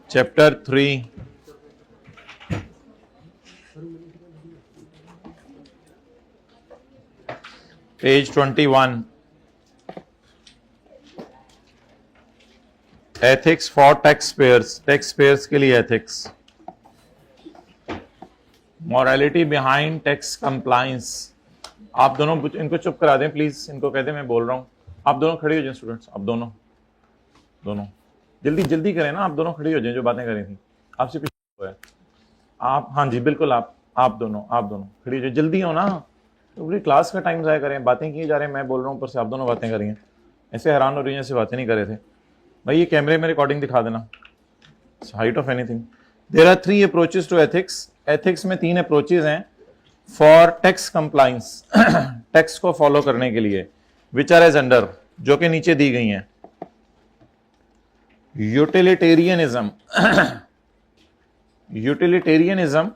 Chapter 3, page 21, ethics for tax payers, tax payers के लिए ethics, morality behind tax compliance. आप दोनों इनको चुप करा दें प्लीज, इनको कह दें मैं बोल रहा हूं। आप दोनों खड़े हो जाए स्टूडेंट्स, आप दोनों जल्दी जल्दी करें ना, आप दोनों खड़ी हो जाए जो बातें करी थी आपसे पीछे है। आप हाँ जी बिल्कुल, आप दोनों खड़ी हो जाए, जल्दी हो ना, तो पूरी क्लास का टाइम ज़ाया करें, बातें किए जा रहे हैं, मैं बोल रहा हूँ ऊपर से आप दोनों बातें कर रही हैं, ऐसे हैरान हो रही हैं जैसे बातें नहीं कर रहे थे। भाई ये कैमरे में रिकॉर्डिंग दिखा देना, height of anything. There are 3 approaches to ethics, ethics में 3 अप्रोचेस हैं फॉर टैक्स कंप्लायंस, टैक्स को फॉलो करने के लिए, विच आर एज अंडर, जो कि नीचे दी गई हैं। यूटिलिटेरियनिज्म, यूटिलिटेरियनिज्म,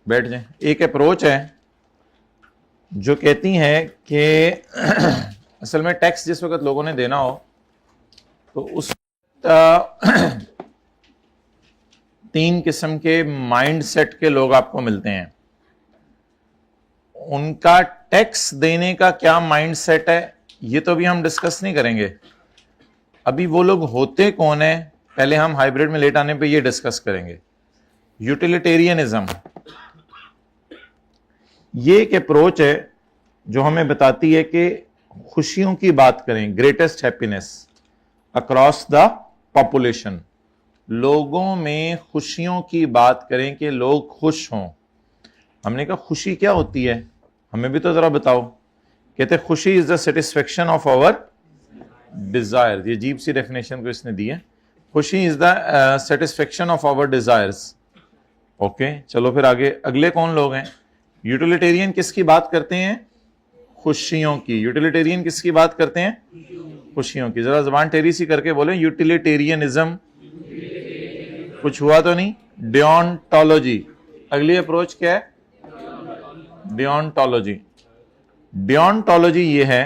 बैठ जाए, एक अप्रोच है जो कहती है कि असल में टैक्स जिस वक्त लोगों ने देना हो तो उस 3 किस्म के माइंड सेट के लोग आपको मिलते हैं। उनका टैक्स देने का क्या माइंड सेट है ये तो अभी हम डिस्कस नहीं करेंगे, अभी वो लोग होते कौन है पहले हम हाइब्रिड में लेट आने पे ये डिस्कस करेंगे। यूटिलिटेरियनिज्म ये एक अप्रोच है जो हमें बताती है कि खुशियों की बात करें, greatest happiness across the population, लोगों में खुशियों की बात करें कि लोग खुश हों। हमने कहा खुशी क्या होती है, हमें भी तो जरा बताओ। कहते खुशी is the satisfaction of our desire, ये अजीब सी डेफिनेशन को इसने दी है, खुशी is the satisfaction of our desires. Okay चलो फिर आगे, अगले कौन लोग हैं? यूटिलिटेरियन किसकी बात करते हैं? खुशियों की। यूटिलिटेरियन किसकी बात करते हैं? खुशियों की। जरा जबान टेढ़ी सी करके बोले यूटिलिटेरियनिज्म। कुछ हुआ तो नहीं? डियोंटोलॉजी, अगली अप्रोच क्या है? डियोंटोलॉजी। डियोंटोलॉजी ये है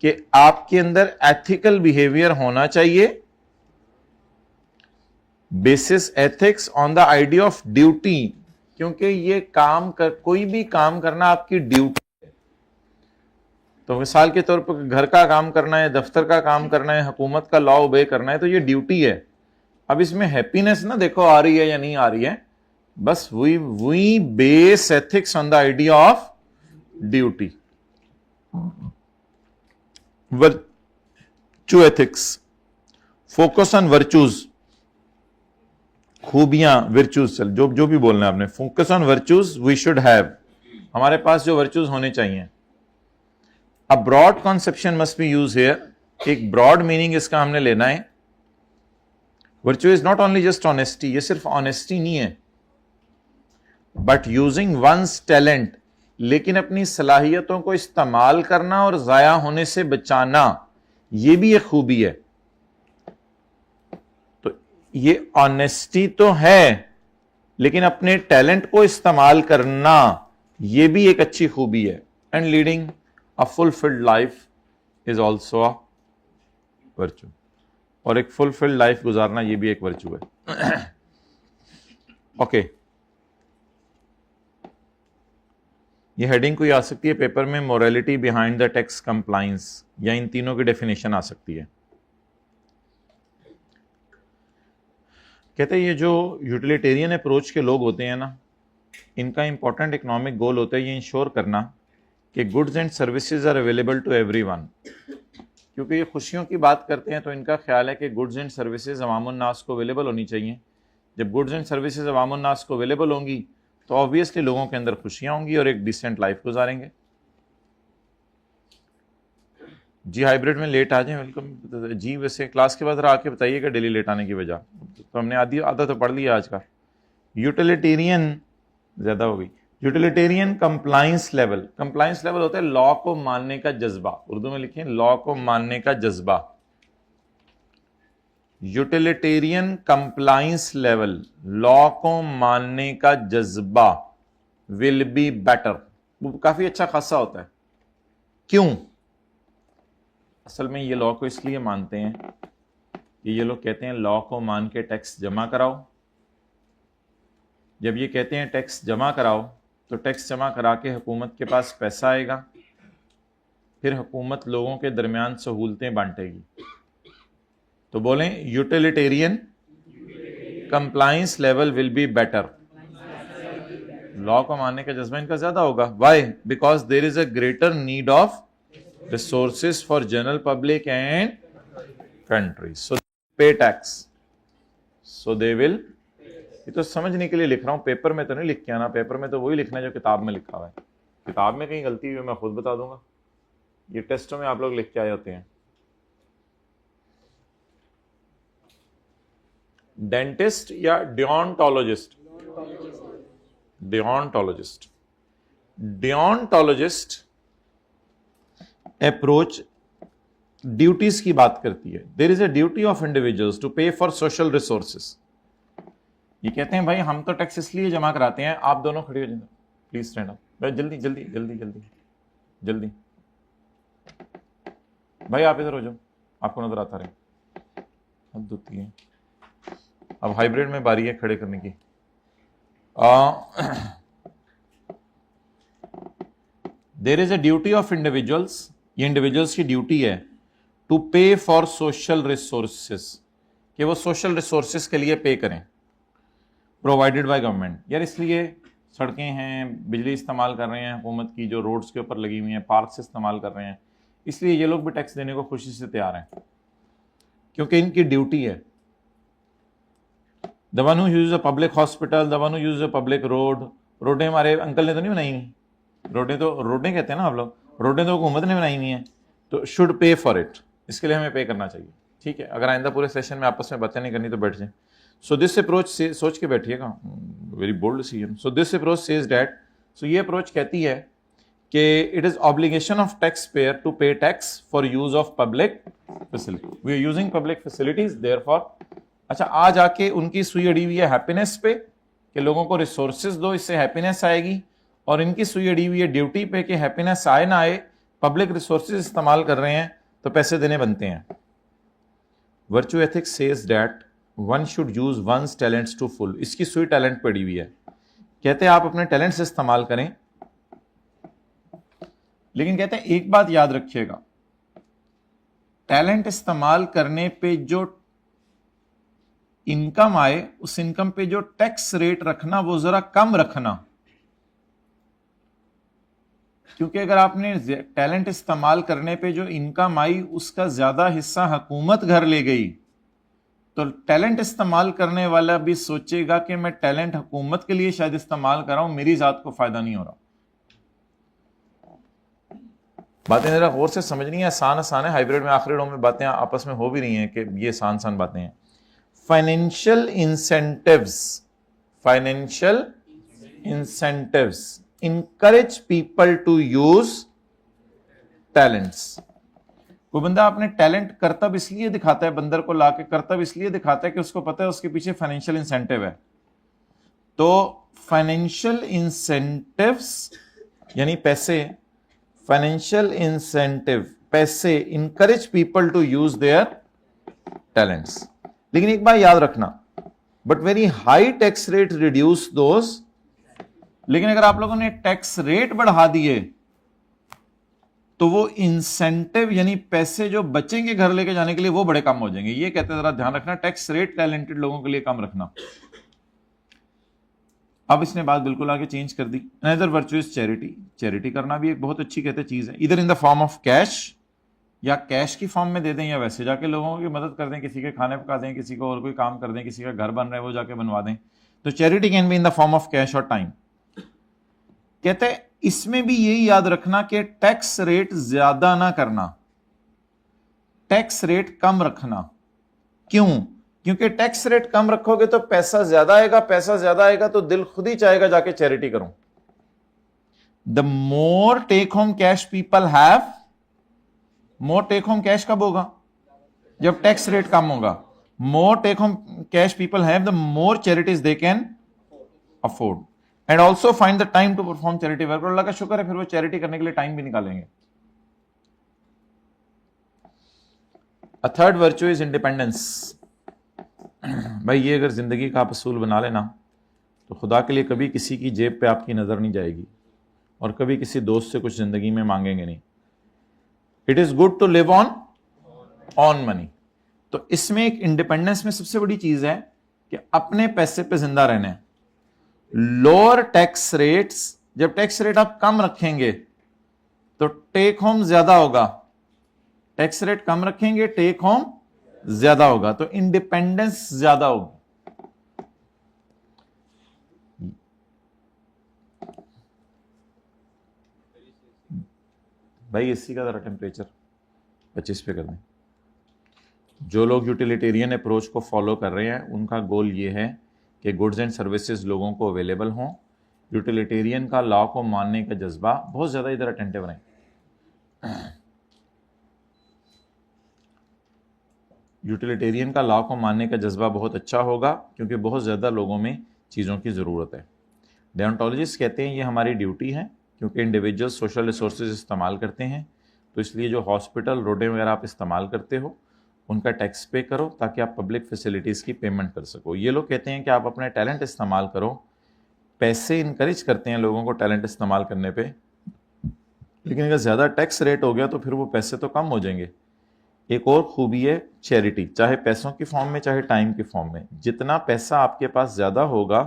कि आपके अंदर एथिकल बिहेवियर होना चाहिए, basis ethics on the idea of duty, क्योंकि ये कोई भी काम करना आपकी ड्यूटी है। तो मिसाल के तौर पर घर का काम करना है, दफ्तर का काम करना है, हुकूमत का लॉ ओबे करना है, तो ये ड्यूटी है। अब इसमें हैप्पीनेस ना देखो आ रही है या नहीं आ रही है, बस we base ethics on the idea of duty. Virtue ethics, focus on virtues, खूबियां, वर्चूज, चल जो भी बोलना है आपने, focus on virtues we should have, हमारे पास जो वर्चूज होने चाहिए। A broad conception must be use here, एक ब्रॉड मीनिंग इसका हमने लेना है। Virtue is not only just honesty, ये सिर्फ ऑनेस्टी नहीं है, बट यूजिंग वंस टैलेंट, लेकिन अपनी सलाहियतों को इस्तेमाल करना और जाया होने से बचाना, ये भी एक खूबी है। तो ये ऑनेस्टी तो है, लेकिन अपने टैलेंट को इस्तेमाल करना, ये भी एक अच्छी खूबी है। And leading a fulfilled life is also a virtue, और एक फुलफिल्ड लाइफ गुजारना ये भी एक वर्चू है। ओके ये हेडिंग कोई आ सकती है पेपर में, morality behind the tax compliance, या इन तीनों की डेफिनेशन आ सकती है। कहते हैं ये जो यूटिलिटेरियन अप्रोच के लोग होते हैं ना, इनका इंपॉर्टेंट इकोनॉमिक गोल होता है ये इंश्योर करना कि goods and services are available to everyone. क्योंकि ये खुशियों की बात करते हैं तो इनका ख्याल है कि गुड्स एंड सर्विसेज अवामुन नास को अवेलेबल होनी चाहिए। जब गुड्स एंड सर्विसेज अवामुन नास को अवेलेबल होंगी तो ऑब्वियसली लोगों के अंदर खुशियां होंगी और एक डिसेंट लाइफ गुजारेंगे। जी हाइब्रिड में लेट आ जाए, वेलकम जी। वैसे क्लास के बाद आके बताइएगा डेली लेट आने की वजह, तो हमने आधा तो पढ़ लिया आज का। यूटिलिटेरियन ज्यादा हो गई। Utilitarian compliance level, compliance level होता है लॉ को मानने का जज्बा, उर्दू में लिखें लॉ को मानने का जज्बा। यूटिलिटेरियन कंप्लायंस लेवल, लॉ को मानने का जज्बा, विल बी बेटर, वो काफी अच्छा खासा होता है। क्यों? असल में ये लॉ को इसलिए मानते हैं कि ये लोग कहते हैं लॉ को मान के टैक्स जमा कराओ। जब ये कहते हैं टैक्स जमा कराओ तो टैक्स जमा करा के हुकूमत के पास पैसा आएगा, फिर हुकूमत लोगों के दरमियान सहूलतें बांटेगी। तो बोलें utilitarian compliance level will be better. Law को मानने का जज्बा इनका ज्यादा होगा। Why? Because there is a greater need of resources for general public and country, so pay tax, so they will. ये तो समझने के लिए लिख रहा हूं, पेपर में तो नहीं लिख के आना। पेपर में तो वही लिखना है जो किताब में लिखा हुआ है। किताब में कहीं गलती हुई मैं खुद बता दूंगा, ये टेस्टों में आप लोग लिख के आए होते हैं। डेंटिस्ट या डिओन्टोलॉजिस्ट? डिओन्टोलॉजिस्ट। डिओन्टोलॉजिस्ट अप्रोच ड्यूटीज की बात करती है। There is a duty of individuals to pay for social resources. ये कहते हैं भाई हम तो टैक्स इसलिए जमा कराते हैं। आप दोनों खड़े हो जाए प्लीज, स्टैंड अप भाई, जल्दी जल्दी जल्दी जल्दी जल्दी। भाई आप इधर हो जाओ, आपको नजर आता रहे। हद होती है। अब हाइब्रिड में बारी है खड़े करने की। There is a duty of individuals, ये इंडिविजुअल्स की ड्यूटी है to pay for social resources, कि वो सोशल रिसोर्सेस के लिए पे करें प्रोवाइडेड बाय गवर्नमेंट। यार इसलिए सड़कें हैं, बिजली इस्तेमाल कर रहे हैं हुकूमत की जो रोड्स के ऊपर लगी हुई हैं, पार्क से इस्तेमाल कर रहे हैं, इसलिए ये लोग भी टैक्स देने को खुशी से तैयार हैं क्योंकि इनकी ड्यूटी है। The one who use a public hospital, the one who use a public road. रोडें हमारे अंकल ने तो नहीं बनाई हुई, रोडें तो रोडें कहते हैं ना आप लोग, रोडें तो हुकूमत ने बनाई हुई हैं, तो शुड पे फॉर इट, इसके लिए हमें पे करना चाहिए। ठीक है, अगर आइंदा पूरे सेशन में आपस में बातें नहीं करनी तो बैठ जाए। सो दिस अप्रोच से सोच के बैठिएगा, very bold decision. So this approach says that, so ये अप्रोच कहती है कि it is obligation of tax payer to pay tax for use of public facility. We are using public facilities therefore. अच्छा, आज आके उनकी सुई अड़ी हुई है हैप्पीनेस पे कि लोगों को रिसोर्सेज दो, इससे हैप्पीनेस आएगी, और इनकी सुई अड़ी हुई है ड्यूटी पे कि हैप्पीनेस आए ना आए, पब्लिक रिसोर्सेज इस्तेमाल कर रहे हैं तो पैसे देने बनते हैं। Virtue ethics says that one should use one's talents to full. इसकी सुई टैलेंट पड़ी हुई है, कहते हैं आप अपने टैलेंट से इस्तेमाल करें, लेकिन कहते हैं एक बात याद रखिएगा, टैलेंट इस्तेमाल करने पे जो इनकम आए उस इनकम पे जो टैक्स रेट रखना वो जरा कम रखना, क्योंकि अगर आपने टैलेंट इस्तेमाल करने पे जो इनकम आई उसका ज्यादा हिस्सा हुकूमत घर ले गई तो टैलेंट इस्तेमाल करने वाला भी सोचेगा कि मैं टैलेंट हुकूमत के लिए शायद इस्तेमाल कर रहा हूं, मेरी जात को फायदा नहीं हो रहा। बातें जरा गौर से समझनी है, आसान आसान है। हाइब्रिड में आखिरी में बातें आपस में हो भी रही हैं कि ये आसान आसान बातें हैं। Financial incentives, financial incentives encourage people to use talents। कोई बंदा अपने टैलेंट कर्तव्य इसलिए दिखाता है, बंदर को लाके कर्तव्य इसलिए दिखाता है कि उसको पता है उसके पीछे फाइनेंशियल इंसेंटिव है। तो फाइनेंशियल इंसेंटिव्स यानी पैसे, फाइनेंशियल इंसेंटिव पैसे encourage people to use their talents. लेकिन एक बात याद रखना, but very high tax rate reduce those. लेकिन अगर आप लोगों ने टैक्स रेट बढ़ा दिए तो वो इंसेंटिव यानी पैसे जो बचेंगे घर लेके जाने के लिए वो बड़े कम हो जाएंगे। ये कहते हैं जरा ध्यान रखना, टैक्स रेट टैलेंटेड लोगों के लिए कम रखना। अब इसने बात बिल्कुल आगे चेंज कर दी। Another virtue is charity. Charity करना भी एक बहुत अच्छी कहते चीज है, इधर in the form of cash, या कैश की फॉर्म में दे दें या वैसे जाके लोगों की मदद कर दें, किसी के खाने पका दें, किसी को और कोई काम कर दें, किसी का घर बन रहा है वो जाके बनवा दें। तो charity can be in the form of cash और टाइम। कहते हैं इसमें भी यही याद रखना कि टैक्स रेट ज्यादा ना करना, टैक्स रेट कम रखना। क्यों? क्योंकि टैक्स रेट कम रखोगे तो पैसा ज्यादा आएगा, पैसा ज्यादा आएगा तो दिल खुद ही चाहेगा जाके चैरिटी करूं। The more take home cash people have, more take home cash कब होगा? जब टैक्स रेट कम होगा। More take home cash people have, the more charities they can afford and also find the time to perform charity work. और अल्लाह का शुक्र है फिर वो चैरिटी करने के लिए टाइम भी निकालेंगे। A third virtue is independence. भाई ये अगर जिंदगी का आप असूल बना लेना तो खुदा के लिए कभी किसी की जेब पे आपकी नजर नहीं जाएगी और कभी किसी दोस्त से कुछ जिंदगी में मांगेंगे नहीं। It is good to live on money. तो इसमें एक इंडिपेंडेंस में सबसे बड़ी चीज है कि अपने पैसे पे जिंदा रहना है। लोअर टैक्स रेट्स, जब टैक्स रेट आप कम रखेंगे तो टेक होम ज्यादा होगा, टैक्स रेट कम रखेंगे टेक होम ज्यादा होगा, तो इंडिपेंडेंस ज्यादा होगी। भाई एसी का जरा टेम्परेचर 25 पे कर दें। जो लोग यूटिलिटेरियन अप्रोच को फॉलो कर रहे हैं उनका गोल ये है कि गुड्स एंड सर्विसेज लोगों को अवेलेबल हों। यूटिलिटेरियन का लॉ को मानने का जज्बा बहुत ज़्यादा, इधर अटेंटिव रहें। यूटिलिटेरियन का लॉ को मानने का जज्बा बहुत अच्छा होगा क्योंकि बहुत ज़्यादा लोगों में चीज़ों की ज़रूरत है। डेओंटोलॉजिस्ट कहते हैं ये हमारी ड्यूटी है क्योंकि इंडिविजुअल सोशल रिसोर्सेज इस्तेमाल करते हैं, तो इसलिए जो हॉस्पिटल रोडें वगैरह आप इस्तेमाल करते हो उनका टैक्स पे करो ताकि आप पब्लिक फैसिलिटीज़ की पेमेंट कर सको। ये लोग कहते हैं कि आप अपने टैलेंट इस्तेमाल करो, पैसे इनकरेज करते हैं लोगों को टैलेंट इस्तेमाल करने पे, लेकिन अगर ज़्यादा टैक्स रेट हो गया तो फिर वो पैसे तो कम हो जाएंगे। एक और खूबी है चैरिटी, चाहे पैसों की फॉर्म में चाहे टाइम की फॉर्म में। जितना पैसा आपके पास ज़्यादा होगा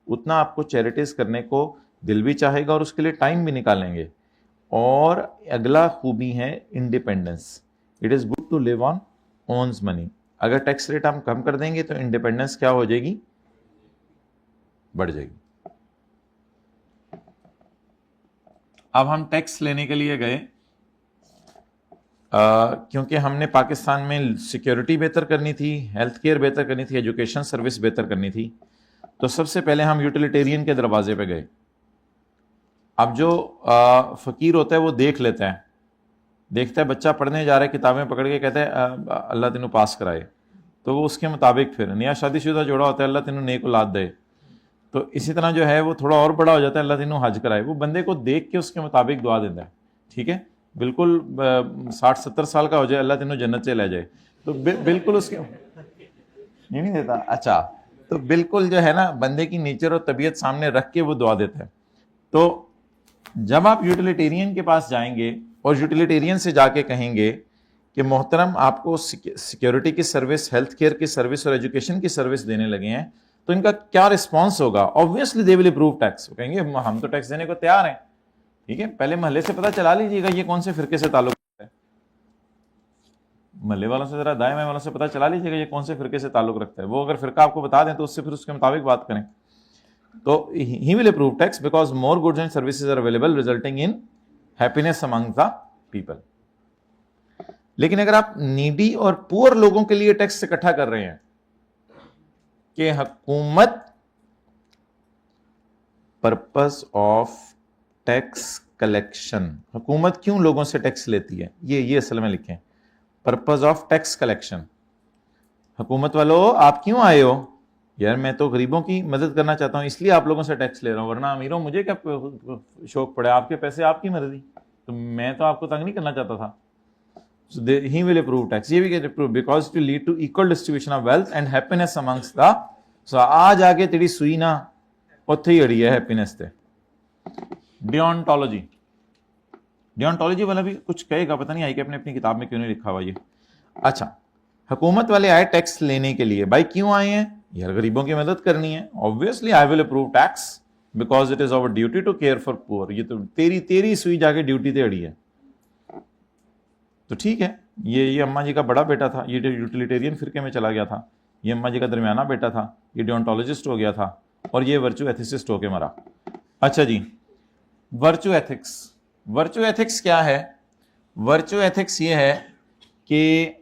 उतना आपको चैरिटीज़ करने को दिल भी चाहेगा और उसके लिए टाइम भी निकालेंगे। और अगला खूबी है independence. It is good to live on one's money. अगर टैक्स रेट हम कम कर देंगे तो इंडिपेंडेंस क्या हो जाएगी, बढ़ जाएगी। अब हम टैक्स लेने के लिए गए क्योंकि हमने पाकिस्तान में सिक्योरिटी बेहतर करनी थी, हेल्थ केयर बेहतर करनी थी, एजुकेशन सर्विस बेहतर करनी थी। तो सबसे पहले हम यूटिलिटेरियन के दरवाजे पे गए। अब जो फ़कीर होता है वो देख लेता है, देखता है बच्चा पढ़ने जा रहा है, किताबें पकड़ के कहता है अल्लाह तेनू पास कराए, तो वो उसके मुताबिक फिर नया शादीशुदा जोड़ा होता है, अल्लाह तेनू नेक औलाद दे। तो इसी तरह जो है वो थोड़ा और बड़ा हो जाता है, अल्लाह तेनू हज कराए। वो बंदे को देख के उसके मुताबिक दुआ देता है, ठीक है। बिल्कुल 60-70 साल का हो जाए, अल्लाह तेनू जन्नत से ले जाए, तो बिल्कुल उसके नहीं देता। अच्छा, तो बिल्कुल जो है ना बंदे की नेचर और तबीयत सामने रख के वो दुआ देता है। तो जब आप यूटिलिटेरियन के पास जाएंगे और यूटिलिटेरियन से जाके कहेंगे कि मोहतरम आपको सिक्योरिटी की सर्विस, हेल्थ केयर की सर्विस और एजुकेशन की सर्विस देने लगे हैं, तो इनका क्या रिस्पॉन्स होगा? Obviously they will approve tax. वो कहेंगे हम तो टैक्स देने को तैयार हैं, ठीक है। पहले महल्ले से पता चला लीजिएगा ये कौन से फिरके से ताल्लुक है, महल्ले वालों से, जरा दाएं बाएं वालों से पता चला लीजिएगा ये कौन से फिरके से ताल्लुक रखता है। वो अगर फिरका आपको बता दें तो उससे फिर उसके मुताबिक बात करें। तो he will approve tax because more goods and services are available resulting in happiness among the people। लेकिन अगर आप नीडी और पुअर लोगों के लिए टैक्स इकट्ठा कर रहे हैं कि हुकूमत, पर्पस ऑफ टैक्स कलेक्शन, हुकूमत क्यों लोगों से टैक्स लेती है, ये असल में लिखें, पर्पस ऑफ टैक्स कलेक्शन। हुकूमत वालों आप क्यों आए हो? यार मैं तो गरीबों की मदद करना चाहता हूं इसलिए आप लोगों से टैक्स ले रहा हूं, वरना अमीरों मुझे क्या शौक पड़े, आपके पैसे आपकी मर्जी, तो मैं तो आपको तंग नहीं करना चाहता था। So he will approve tax, ये भी get approved because it will lead to equal distribution of wealth and happiness amongst the। so आज आगे तेरी सुई ना उत्थे ही अड़ी है हैप्पीनेस ते। डियोंटोलॉजी, डियोंटोलॉजी वाला भी कुछ कहेगा, पता नहीं आई कि अपने अपनी किताब में क्यों नहीं लिखा हुआ ये। अच्छा, हुकूमत वाले आए टैक्स लेने के लिए, भाई क्यों आए हैं? यार गरीबों की मदद करनी है। Obviously I will approve tax because it is our duty to care for poor. ये तो तेरी सुई जाके ड्यूटी ते अड़ी है, तो ठीक है। ये अम्मा जी का बड़ा बेटा था, ये यूटिलिटेरियन फिरके में चला गया था। ये अम्मा जी का दरमियाना बेटा था, ये डियोंटोलॉजिस्ट हो गया था, और ये वर्चू एथिसिस्ट होके मरा। अच्छा जी, वर्चू एथिक्स। वर्चू एथिक्स क्या है? वर्चू एथिक्स ये है कि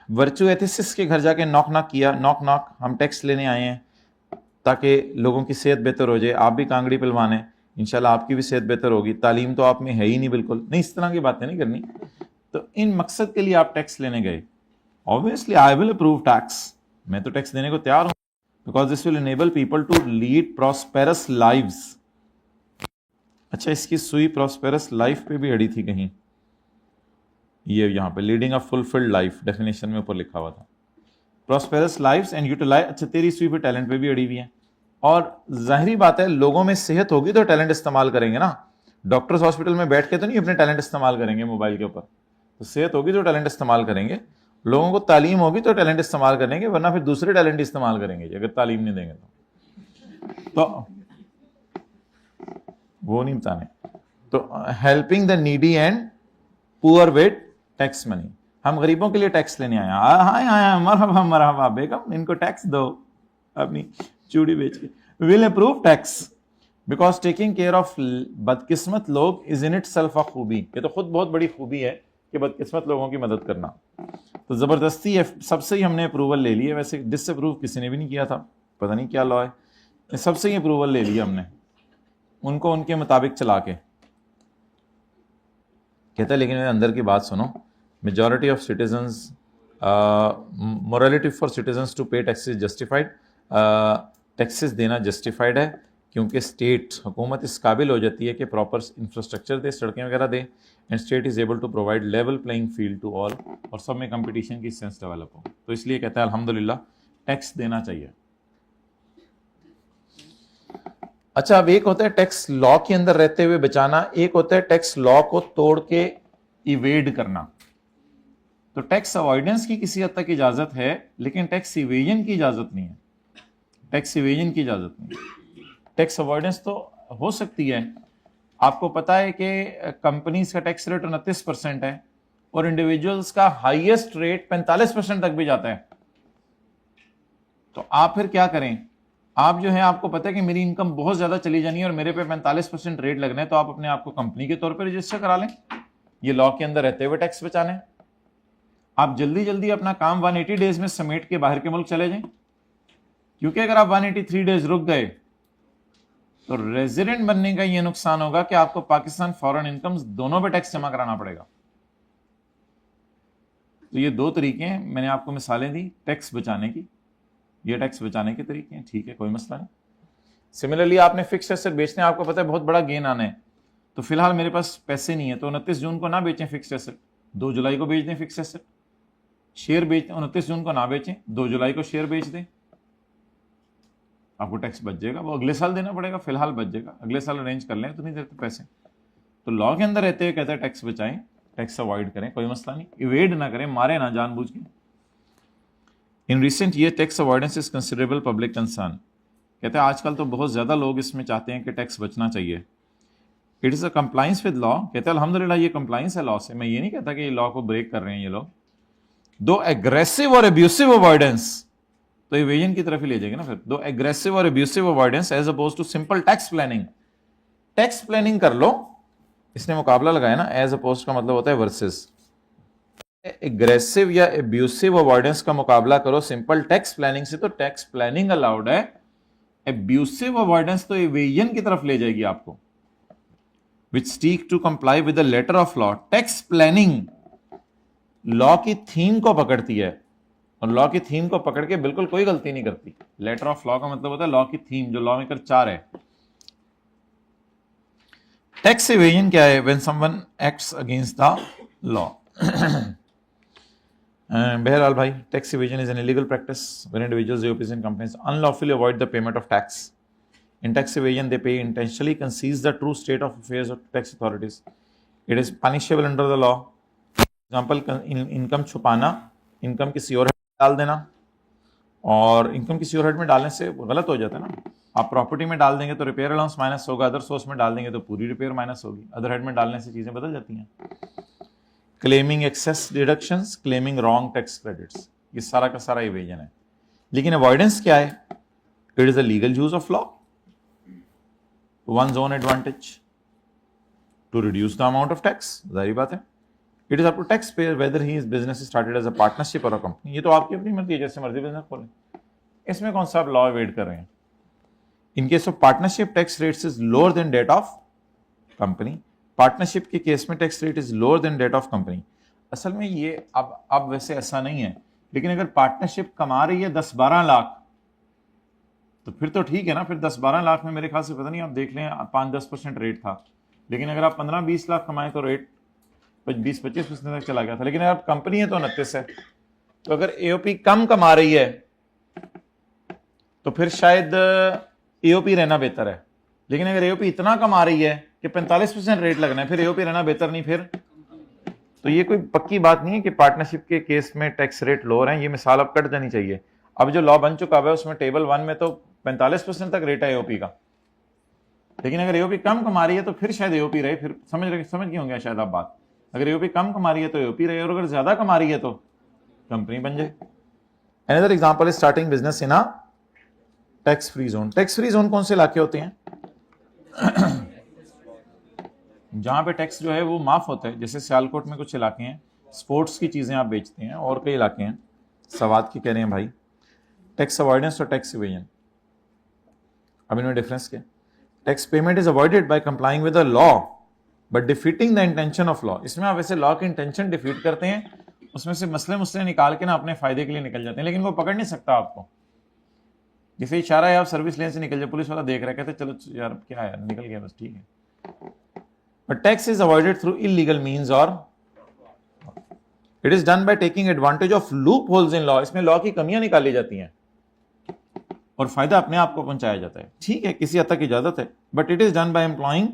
वर्चू एथिसिस्ट के घर जाके नॉक नॉक किया, नॉक नॉक, हम टैक्स लेने आए हैं ताकि लोगों की सेहत बेहतर हो जाए, आप भी कांगड़ी पिलवाने, इंशाल्लाह आपकी भी सेहत बेहतर होगी, तालीम तो आप में है ही नहीं बिल्कुल, नहीं, इस तरह की बातें नहीं करनी। तो इन मकसद के लिए आप टैक्स लेने गए। Obviously I will approve tax, मैं तो टैक्स देने को तैयार हूं because this will enable people to lead prosperous lives. अच्छा, इसकी सुई प्रॉस्पेरस लाइफ पे भी अड़ी थी कहीं। ये यहाँ पे leading a fulfilled life definition में ऊपर लिखा हुआ था। प्रॉस्पेरस लाइफ्स एंड यूटिलाइज, अच्छा तेरी सुई पे टैलेंट पे भी अड़ी हुई है। और जाहिरी बात है लोगों में सेहत होगी तो टैलेंट इस्तेमाल करेंगे ना। डॉक्टर्स हॉस्पिटल में बैठ के तो नहीं अपने टैलेंट इस्तेमाल करेंगे मोबाइल के ऊपर। तो सेहत होगी तो टैलेंट इस्तेमाल करेंगे, लोगों को तालीम होगी तो टैलेंट इस्तेमाल करेंगे, वरना फिर दूसरे टैलेंट इस्तेमाल करेंगे अगर तालीम नहीं देंगे तो वो नहीं बताने। तो helping the needy and poor with tax money, हम गरीबों के लिए टैक्स लेने आए। हाँ मरहबा मरहबा बेगम, इनको टैक्स दो अपनी चूड़ी बेच के। Will approve tax because taking care of बदकिस्मत लोग is in itself a खूबी, ये तो खुद बहुत बड़ी खूबी है कि बदकिस्मत लोगों की मदद करना। तो जबरदस्ती सबसे ही हमने अप्रूवल ले ली है, वैसे डिसअप्रूव किसी ने भी नहीं किया था, पता नहीं क्या लॉ है, सबसे ही अप्रूवल ले लिया हमने, उनको उनके मुताबिक चला के। कहता है लेकिन मेरे अंदर की बात सुनो, majority of citizens, morality for citizens to pay taxes justified, taxes देना जस्टिफाइड है क्योंकि स्टेट हुकूमत इस काबिल हो जाती है कि प्रॉपर इंफ्रास्ट्रक्चर दे, सड़कें वगैरह दे, and state is able to provide level playing field to all, और सब में कंपटीशन की सेंस डेवलप हो। तो इसलिए कहता है अल्हम्दुलिल्लाह टैक्स देना चाहिए। अच्छा, अब एक होता है टैक्स लॉ के अंदर रहते हुए बचाना, एक होता है टैक्स लॉ को तोड़ के इवेड करना। तो टैक्स अवॉइडेंस की किसी हद तक इजाजत है, लेकिन टैक्स इवेजन की इजाजत नहीं है। टैक्स इवेजन की इजाजत नहीं है। टैक्स अवॉइडेंस तो हो सकती है। आपको पता है कि कंपनीज का टैक्स रेट 29% है और इंडिविजुअल्स का हाईएस्ट रेट 45% तक भी जाता है। तो आप फिर क्या करें? आप जो है, आपको पता है कि मेरी इनकम बहुत ज्यादा चली जानी है और मेरे पे 45% रेट लगना है, तो आप अपने आप को कंपनी के तौर पर रजिस्टर करा लें। ये लॉ के अंदर रहते हुए टैक्स बचाने। आप जल्दी जल्दी अपना काम 180 डेज में समेट के बाहर के मुल्क चले जाएं, क्योंकि अगर आप 183 डेज रुक गए तो रेजिडेंट बनने का यह नुकसान होगा कि आपको पाकिस्तान फॉरेन इनकम्स दोनों पे टैक्स जमा कराना पड़ेगा। तो ये दो तरीके हैं, मैंने आपको मिसालें दी टैक्स बचाने की, ये टैक्स बचाने के तरीके हैं, ठीक है, कोई मसला नहीं। सिमिलरली आपने फिक्स्ड एसेट बेचने, आपको पता है बहुत बड़ा गेन आना है, तो फिलहाल मेरे पास पैसे नहीं है, तो 29 जून को ना बेचें फिक्स्ड एसेट, 2 जुलाई को बेच दें फिक्स्ड एसेट। शेयर बेच 29 जून को ना बेचें, 2 जुलाई को शेयर बेच दें, आपको टैक्स बच जाएगा। वो अगले साल देना पड़ेगा, फिलहाल बच जाएगा, अगले साल अरेंज कर लें तो नहीं देते पैसे। तो लॉ के अंदर रहते हुए कहते हैं टैक्स बचाएं, टैक्स अवॉइड करें, कोई मसला नहीं, इवेड ना करें, मारे ना जानबूझ के। In recent year tax avoidance is considerable public concern, कहते हैं आजकल तो बहुत ज्यादा लोग इसमें चाहते हैं कि टैक्स बचना चाहिए। It is a compliance with law, कहते हैं अल्हम्दुलिल्लाह ये कंप्लाइंस है लॉ से। मैं ये नहीं कहता कि ये लॉ को ब्रेक कर रहे हैं ये लोग। दो एग्रेसिव और अब्यूसिव अवॉइडेंस, तो इवेजन की तरफ ही ले जाएंगे ना फिर। दो एग्रेसिव और abusive avoidance as oppose to simple tax planning. Tax planning कर लो, इसने मुकाबला लगाया ना, एज अपोज का मतलब होता है वर्सेस। एग्रेसिव या अब्यूसिव अवॉइडेंस का मुकाबला करो सिंपल टैक्स प्लानिंग से, तो टैक्स प्लानिंग अलाउड है। अब्यूसिव अवॉइडेंस तो इवेजन की तरफ ले जाएगी आपको, which seek to comply with the letter of law. Tax planning law की थीम को पकड़ती है और लॉ की थीम को पकड़ के बिल्कुल कोई गलती नहीं करती। लेटर ऑफ लॉ का मतलब होता है लॉ की थीम, जो लॉ मेकर चाह रहे। टैक्स इवेजन क्या है? When someone acts against the law. बहरहाल भाई, tax evasion is an illegal practice when individuals, UPS and companies unlawfully avoid the payment of tax. In tax evasion, they pay intentionally conceals the true state of affairs of tax authorities. It is punishable under the law. Example, income छुपाना, income किसी और head में डाल देना, और income किसी और head में डालने से गलत हो जाता है ना। आप प्रॉपर्टी में डाल देंगे तो रिपेयर अलाउंस माइनस होगा, अदर सोर्स में डाल देंगे तो पूरी रिपेयर माइनस होगी, अदर हेड में डालने से चीजें बदल जाती हैं। Claiming excess deductions, claiming wrong tax credits, ये सारा का सारा इवेजन है। लेकिन अवॉइडेंस क्या है? It is a legal use of law, one's own advantage to reduce the amount of tax, जाहिर बात है। It is up to taxpayer whether his business is started as a partnership or a company। ये तो आपकी अपनी मर्जी है, जैसे मर्जी बिजनेस खोलें, इसमें कौन सा आप लॉ अवॉइड कर रहे हैं। In case of partnership tax rates is lower than that of company. Partnership के केस में tax rate is lower than that of company. असल में ये अब वैसे ऐसा नहीं है, लेकिन अगर पार्टनरशिप कमा रही है 10-12 लाख तो फिर तो ठीक है ना, फिर 10-12 लाख में मेरे ख्याल से पता नहीं, आप देख लें 5-10% रेट था। लेकिन अगर आप 15-20 लाख कमाएं तो रेट 20-25% तक चला गया था, लेकिन अब कंपनी है तो 29 है। तो अगर एओपी कम कमा रही है तो फिर शायद एओपी रहना बेहतर है, लेकिन अगर एओपी इतना कमा रही है कि 45% रेट लगना है, फिर एओपी रहना बेहतर नहीं। फिर तो ये कोई पक्की बात नहीं है कि पार्टनरशिप के केस में टैक्स रेट लो हैं। ये मिसाल अब कट जानी चाहिए। अब जो लॉ बन चुका है उसमें टेबल 1 में तो 45% तक रेट है एओपी का, लेकिन अगर एओपी कम कमा रही है तो फिर शायद एओपी रहे। फिर समझ गए होंगे शायद आप बात। अगर एओपी कम कमा रही है तो एओपी रहे, और अगर ज्यादा कमा रही है तो कंपनी बन जाए। Another example is starting business in a tax free zone. Tax free zone कौन से इलाके होते हैं? जहां पे टैक्स जो है वो माफ होता है, जैसे सियालकोट में कुछ इलाके हैं, स्पोर्ट्स की चीजें आप बेचते हैं, और कई इलाके हैं। सवाद की कह रहे हैं भाई, टैक्स अवॉइडेंस और टैक्स इवेजन। अब इनमें डिफरेंस क्या? Tax payment is avoided by complying with the law but defeating the intention of law. इसमें आप वैसे लॉ की इंटेंशन डिफीट करते हैं, उसमें से मसले निकाल के ना अपने फायदे के लिए निकल जाते हैं, लेकिन वो पकड़ नहीं सकता आपको। जैसे इशारा है, आप सर्विस लेन से निकल जाए, पुलिस वाला देख रहा है, कहते चलो यार क्या है, निकल गया बस, ठीक है। But tax is avoided through illegal means और it is done by taking advantage of loopholes in law. इसमें लॉ की कमियां निकाली जाती हैं और फायदा अपने आप को पहुंचाया जाता है। ठीक है, किसी हद तक इजाजत है, but it is done by employing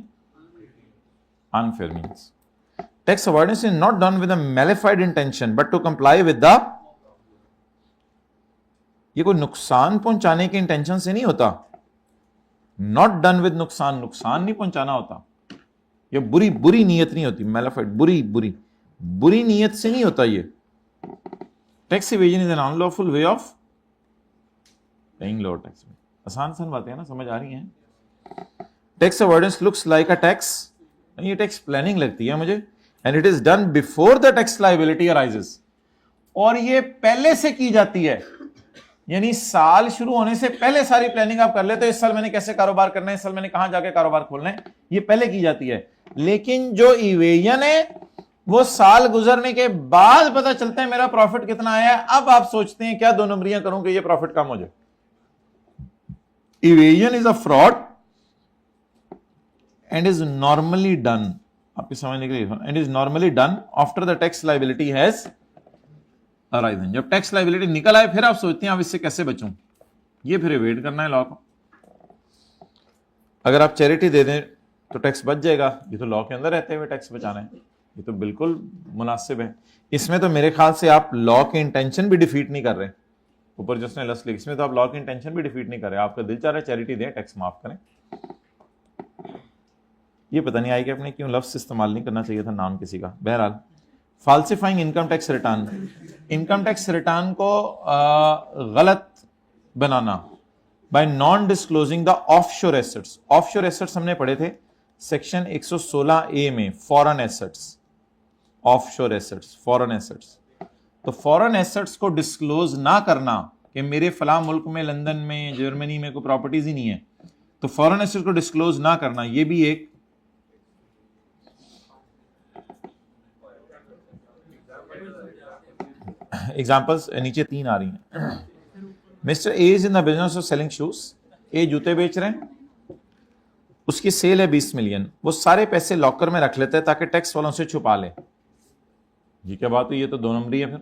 unfair means. Tax avoidance is not done with a mala fide intention but to comply with the, ये कोई नुकसान पहुंचाने के इंटेंशन से नहीं होता। नॉट डन विद नुकसान नहीं पहुंचाना होता, ये बुरी नीयत नहीं होती। मैलिफाइड बुरी नीयत से नहीं होता ये। Tax evasion is an unlawful way of paying lower tax. आसान बातें हैं ना, समझ आ रही हैं? Tax avoidance looks like a tax, ये टैक्स प्लानिंग लगती है मुझे, and it is done before the tax liability arises, और ये पहले से की जाती है। यानी साल शुरू होने से पहले सारी प्लानिंग आप कर लेते हो, इस साल मैंने कैसे कारोबार करना है, इस साल मैंने कहां जाके कारोबार खोलना है, ये पहले की जाती है। लेकिन जो इवेजन है वो साल गुजरने के बाद पता चलता है मेरा प्रॉफिट कितना आया है। अब आप सोचते हैं क्या 2 नंबरियां करूं कि ये प्रॉफिट कम हो जाए। Evasion is a fraud and is normally done, आपकी समझने के लिए, and is normally done after the tax liability has arisen. जब टैक्स लायबिलिटी निकल आए फिर आप सोचते हैं अब इससे कैसे बचूं, ये फिर एवेड करना है लॉ को। अगर आप चैरिटी दे दें तो टैक्स बच जाएगा, ये तो लॉ के अंदर रहते हुए टैक्स बचाना है, ये तो बिल्कुल मुनासिब है। इसमें तो मेरे ख्याल से आप लॉ के इंटेंशन भी डिफीट नहीं कर रहे, ऊपर जिसने लस लिखी, इसमें तो आप लॉ की इंटेंशन भी डिफीट नहीं कर रहे। आपका दिल चाह रहा है चैरिटी दें, टैक्स माफ करें। ये पता नहीं आई कि आपने क्यों लफ्ज इस्तेमाल नहीं करना चाहिए था नाम किसी का। बहरहाल, falsifying income tax return, income tax return को गलत बनाना by non disclosing the offshore assets. Offshore assets हमने पढ़े थे सेक्शन 116A में, foreign assets, offshore assets, foreign assets. तो फॉरेन एसेट्स को डिस्क्लोज ना करना कि मेरे फला मुल्क में, लंदन में, जर्मनी में कोई प्रॉपर्टीज ही नहीं है, तो फॉरेन एसेट्स को डिस्क्लोज ना करना, ये भी एक एग्जाम्पल्स नीचे 3 आ रही हैं। Mister A is in the business of selling shoes. A जूते बेच रहे हैं, उसकी सेल है 20 मिलियन, वो सारे पैसे लॉकर में रख लेते हैं ताकि टैक्स वालों से छुपा ले। ये क्या बात हुई? ये तो 2 नंबरी है फिर।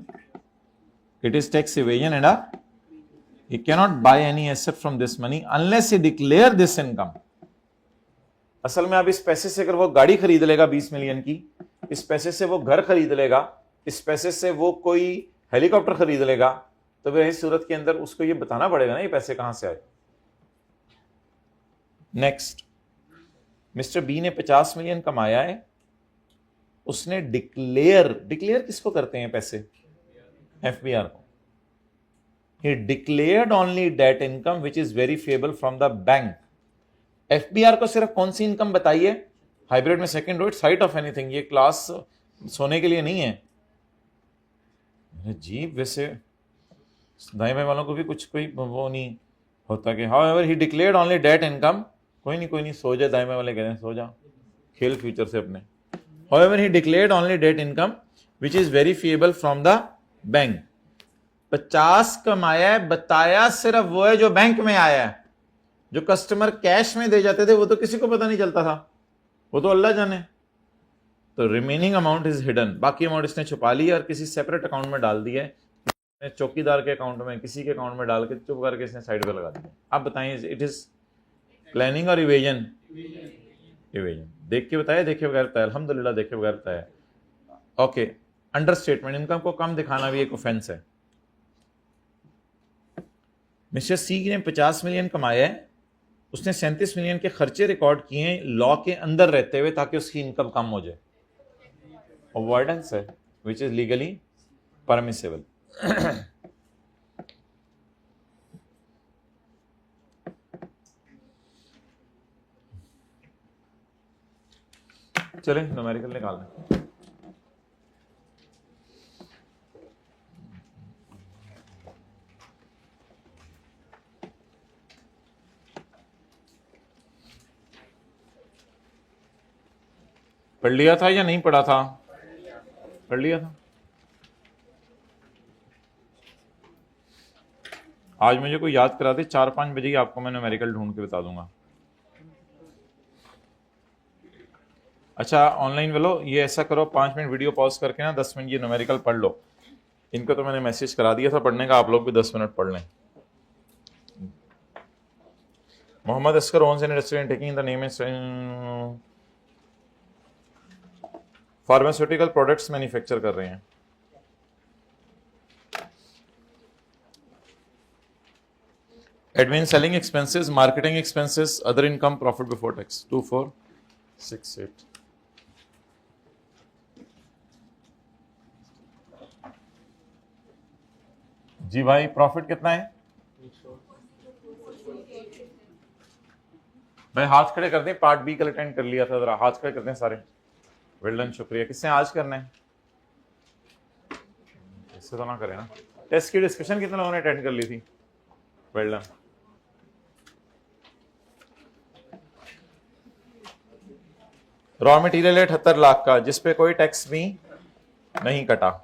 It is tax evasion and he cannot buy any asset from this money unless he declare this income। असल में अब इस पैसे से अगर वो गाड़ी खरीद लेगा 20 मिलियन की, इस पैसे से वो घर खरीद लेगा, इस पैसे से वो कोई हेलीकॉप्टर खरीद लेगा, तो फिर इस सूरत के अंदर उसको ये बताना पड़ेगा ना ये पैसे कहां से आए। नेक्स्ट, मिस्टर बी ने 50 मिलियन कमाया है, उसने डिक्लेयर किसको करते हैं पैसे? एफबीआर को। He declared only that income which is verifiable from the bank। FBR को सिर्फ कौन सी इनकम बताइए? हाइब्रिड में second row, sight of anything. ये क्लास सोने के लिए नहीं है जी। वैसे दाएं बाएं वालों को भी कुछ कोई वो नहीं होता कि however he declared only that income। कोई नहीं सो जाए, दाएं बाएं वाले कह रहे हैं सो जा, खेल फ्यूचर से अपने। however he declared only that income which is verifiable from the bank। 50 कमाया है, बताया सिर्फ वो है जो बैंक में आया है। जो कस्टमर कैश में दे जाते थे वो तो किसी को पता नहीं चलता था, वो तो अल्लाह जाने। तो रिमेनिंग अमाउंट इज हिडन, बाकी अमाउंट इसने छुपा लिया और किसी सेपरेट अकाउंट में डाल दिया है, चौकीदार के अकाउंट में, किसी के अकाउंट में डाल के चुप करके इसने साइड पे लगा दिया। आप बताइए इट इज प्लानिंग और इवेजन? इवेजन। देख के बताया, देखे बगैर बताया? अल्हम्दुलिल्लाह देखे बगैर बताया। ओके, अंडर स्टेटमेंट, इनकम को कम दिखाना भी एक ऑफेंस है। मिस्टर सी ने 50 मिलियन कमाया है, उसने 37 मिलियन के खर्चे रिकॉर्ड किए हैं लॉ के अंदर रहते हुए ताकि उसकी इनकम कम हो जाए। अवॉइडेंस है विच इज लीगली परमिसेबल। चलें न्यूमेरिकल निकाल लें। पढ़ लिया था या नहीं पढ़ा था? पढ़ लिया था। आज मुझे कोई याद करा दे, 4-5 बजे ही आपको मैं न्यूमेरिकल ढूंढ के बता दूंगा। अच्छा ऑनलाइन वालों, ये ऐसा करो 5 मिनट वीडियो पॉज करके ना 10 मिनट ये न्यूमेरिकल पढ़ लो। इनको तो मैंने मैसेज करा दिया था पढ़ने का, आप लोग भी 10 मिनट पढ़ लें। Mohammad Askar owns an restaurant taking the name is pharmaceutical products manufacture कर रहे हैं। Admin selling expenses, marketing expenses, other income, profit before tax. 2468। जी भाई प्रॉफिट कितना है भाई? हाथ खड़े कर दें, पार्ट बी कल अटेंड कर लिया था, जरा हाथ खड़े कर दें सारे। वेल डन, शुक्रिया। किसने आज करना है? इससे तो ना करें ना। टेस्ट की डिस्कशन कितने लोगों ने अटेंड कर ली थी? Well done. रॉ मटेरियल है 78 लाख का, जिसपे कोई टैक्स भी नहीं कटा।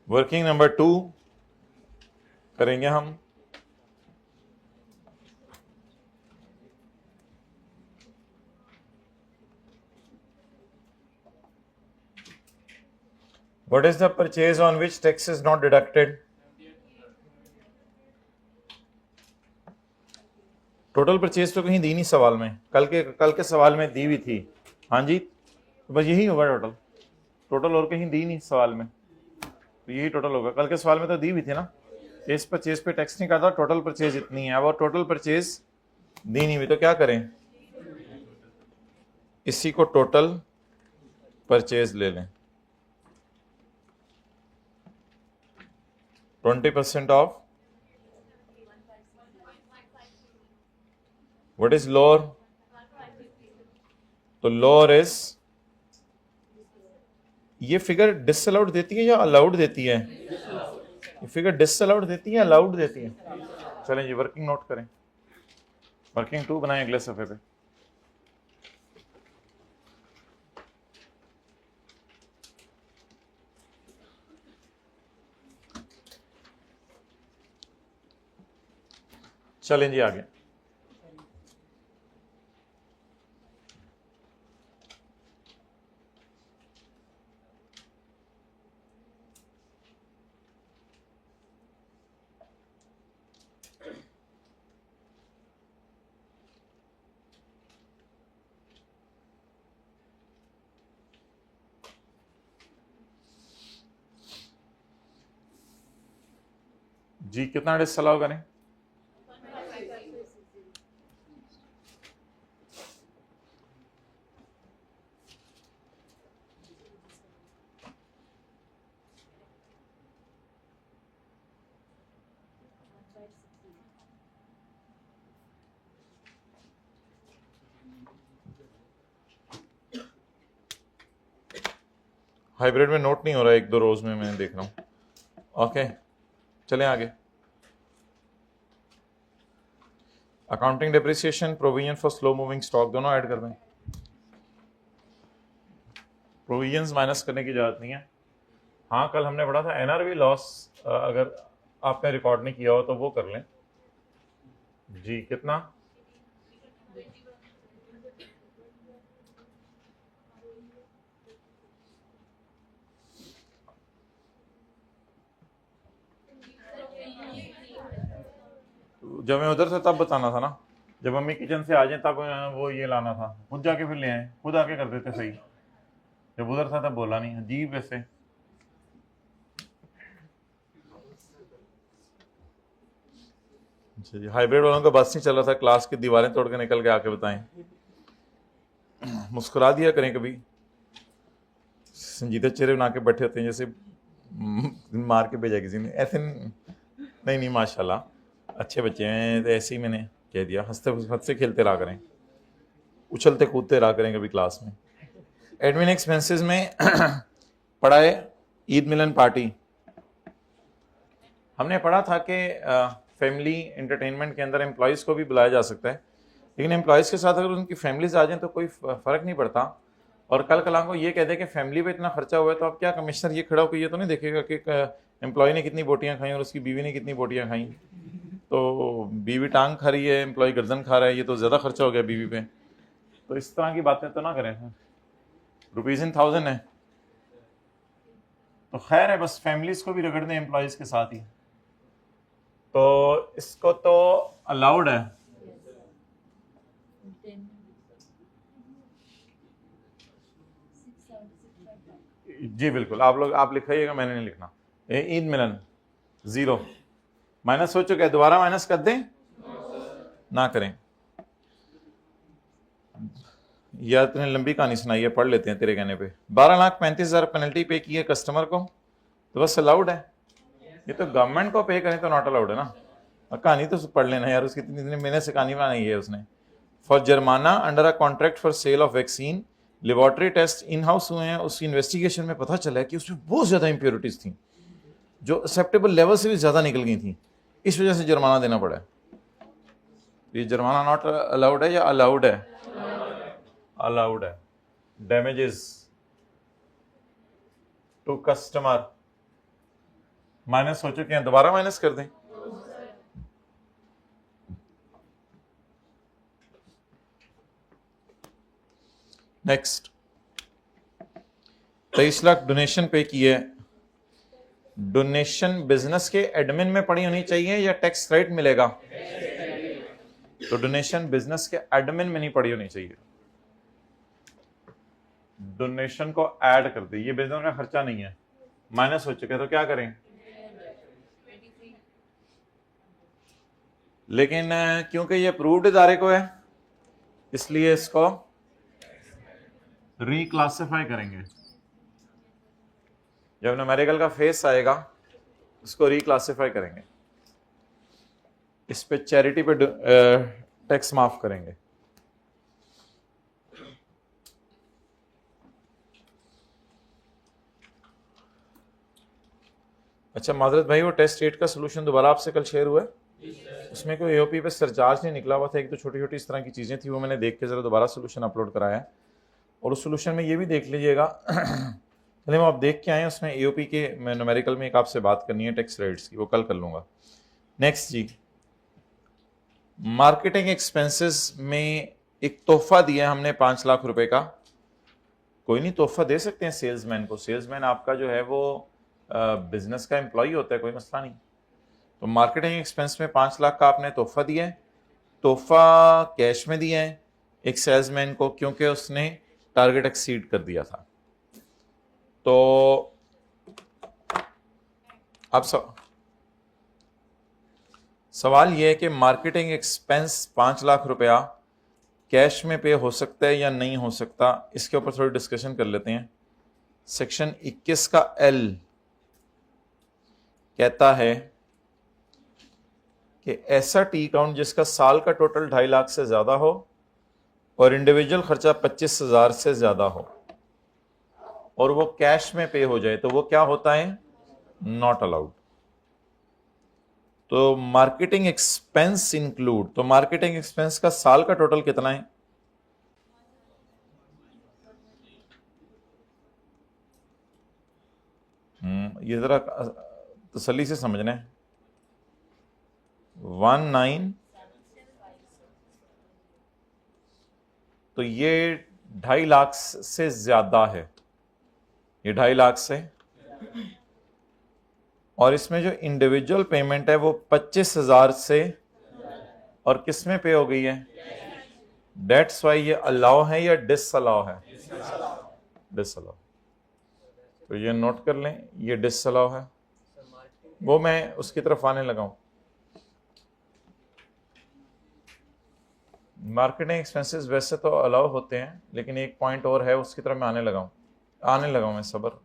वर्किंग नंबर 2 करेंगे हम। What is the purchase on which tax is not deducted? Total purchase तो कहीं दी नहीं सवाल में, कल के सवाल में दी हुई थी। हाँ जी, तो बस यही होगा टोटल। टोटल और कहीं दी नहीं सवाल में, तो यही टोटल होगा। कल के सवाल में तो दी हुई थी ना, इस परचेज पे टैक्स नहीं काटा, टोटल परचेज इतनी है। अब और टोटल परचेज दी नहीं हुई तो क्या करें? इसी को टोटल परचेज ले लें। 20% ऑफ व्हाट इज लोअर? तो लोअर इज, ये फिगर डिसअलाउड देती है या अलाउड देती है? ये फिगर डिसअलाउड देती है, अलाउड देती है? चलें जी वर्किंग नोट करें। वर्किंग 2 बनाएं अगले सफे पे। चलें जी आगे। जी कितना डिसअलाउ करें? हाइब्रिड में नोट नहीं हो रहा है, 1-2 रोज में मैं देख रहा हूं। ओके, चलें आगे। Accounting depreciation, provision for slow moving stock, दोनों ऐड कर दें। प्रोविजंस माइनस करने की जरूरत नहीं है। हाँ, कल हमने पढ़ा था एनआरवी लॉस, अगर आपने रिकॉर्ड नहीं किया हो तो वो कर लें जी। कितना? जब मैं उधर से तब बताना था ना, जब मम्मी किचन से आ जाए तब वो ये लाना था, खुद जाके फिर ले आए, खुद आके कर देते सही। जब उधर था तब बोला नहीं, अजीब वैसे। अच्छा जी, हाइब्रिड वालों का बस नहीं चल रहा था, क्लास की दीवारें तोड़ के निकल के आके बताएं। मुस्कुरा दिया करें कभी, संजीदा चेहरे बना के बैठे होते हैं जैसे मार के भेजा किसी ने, ऐसे नहीं नहीं माशाल्लाह अच्छे बच्चे हैं, तो ऐसे ही मैंने कह दिया। हंसते खेलते रहा करें, उछलते कूदते रहा करें कभी क्लास में। एडमिन एक्सपेंसेस में पढ़ा है ईद मिलन पार्टी। हमने पढ़ा था कि फैमिली एंटरटेनमेंट के अंदर एम्प्लॉयज़ को भी बुलाया जा सकता है, लेकिन एम्प्लॉयज़ के साथ अगर उनकी फैमिलीज आ जाएं तो कोई फ़र्क नहीं पड़ता। और कल कलाम को ये कह दे कि फैमिली पे इतना खर्चा हुआ है, तो अब क्या कमिश्नर ये खड़ा होकर ये तो नहीं देखेगा कि एम्प्लॉय ने कितनी बोटियां खाई और उसकी बीवी ने कितनी बोटियां खाई। तो बीवी टांग खा रही है, एम्प्लॉय गर्दन खा रहा है, ये तो ज़्यादा खर्चा हो गया बीवी पे। तो इस तरह की बातें तो ना करें। रुपीज़ इन 1000 है तो खैर है, बस फैमिलीज को भी रगड़ दें एम्प्लॉयज़ के साथ ही, तो इसको तो अलाउड है। जी बिल्कुल, आप लिखाइएगा, मैंने नहीं लिखना। ईद मिलन 0 माइनस हो चुका है, दोबारा माइनस कर दें ना करें। या इतनी लंबी कहानी सुनाई है, पढ़ लेते हैं तेरे कहने पे। 12,35,000 पेनल्टी पे की है कस्टमर को, तो बस अलाउड है। ये तो गवर्नमेंट को पे करें तो नॉट अलाउड है ना। कहानी तो पढ़ लेना यार, उसकी इतने महीने से कहानी बनाई है उसने। फॉर जुर्माना under a contract for sale of vaccine, laboratory test in house हुए हैं, उसकी इन्वेस्टिगेशन में पता चला है कि उसमें बहुत ज़्यादा इंप्योरिटीज़ थी जो एक्सेप्टेबल लेवल से भी ज़्यादा निकल गई थी, इस वजह से जुर्माना देना पड़ा है। ये जुर्माना नॉट अलाउड है या अलाउड है? अलाउड है। डैमेजेस टू कस्टमर माइनस हो चुके हैं, दोबारा माइनस कर दें। नेक्स्ट, 23 लाख डोनेशन पे की है। डोनेशन बिजनेस के एडमिन में पड़ी होनी चाहिए या टैक्स क्रेडिट मिलेगा? तो डोनेशन बिजनेस के एडमिन में नहीं पड़ी होनी चाहिए, डोनेशन को ऐड कर दे। ये बिजनेस का खर्चा नहीं है, माइनस हो चुके हैं, तो क्या करें? लेकिन क्योंकि ये अप्रूव्ड इदारे को है इसलिए इसको रिक्लासिफाई करेंगे। जब न्यूमेरिकल का फेस आएगा उसको रिक्लासिफाई करेंगे, इस पे चैरिटी पे टैक्स माफ करेंगे। अच्छा माजरत भाई, वो टेस्ट 8 का सोल्यूशन दोबारा आपसे कल शेयर हुआ है? उसमें कोई एओपी पे सरचार्ज नहीं निकला हुआ था, एक तो छोटी छोटी इस तरह की चीज़ें थी, वो मैंने देख के ज़रा दोबारा सोल्यूशन अपलोड कराया है। और उस सोल्यूशन में ये भी देख लीजिएगा चलिए आप देख के आए, उसमें एओपी के न्यूमेरिकल में एक आपसे बात करनी है टैक्स रेट्स की, वो कल कर लूँगा। नेक्स्ट जी, मार्केटिंग एक्सपेंसेस में एक तोहफा दिया हमने 5 लाख रुपए का। कोई नहीं, तोहफा दे सकते हैं सेल्समैन को, सेल्समैन आपका जो है वो बिजनेस का एम्प्लॉय होता है, कोई मसला नहीं। तो मार्केटिंग एक्सपेंस में 5 लाख का आपने तोहफा दिया है, तोहफा कैश में दिया है एक सेल्समैन को, क्योंकि उसने टारगेट एक्सीड कर दिया था। तो अब सवाल यह है कि मार्केटिंग एक्सपेंस 5 लाख रुपया कैश में पे हो सकता है या नहीं हो सकता, इसके ऊपर थोड़ी डिस्कशन कर लेते हैं। सेक्शन 21 का एल कहता है कि ऐसा टी अकाउंट जिसका साल का टोटल 2.5 लाख से ज्यादा हो और इंडिविजुअल खर्चा 25,000 से ज्यादा हो और वो कैश में पे हो जाए तो वो क्या होता है? Not allowed. तो मार्केटिंग एक्सपेंस इंक्लूड, तो मार्केटिंग एक्सपेंस का साल का टोटल कितना है? ये जरा तसल्ली से समझना है। 19, तो ये 2.5 लाख से ज्यादा है, ये 2.5 लाख से, और इसमें जो इंडिविजुअल पेमेंट है वो 25,000 से और किस में पे हो गई है? डेट्स वाई ये अलाउ है या डिसअलाउ है? डिसअलाउ। तो ये नोट कर लें, ये डिसअलाउ है। वो मैं उसकी तरफ आने लगा हूं। मार्केटिंग एक्सपेंसेस वैसे तो अलाउ होते हैं, लेकिन एक पॉइंट और है, उसकी तरफ मैं आने लगा हूं मैं, सबर।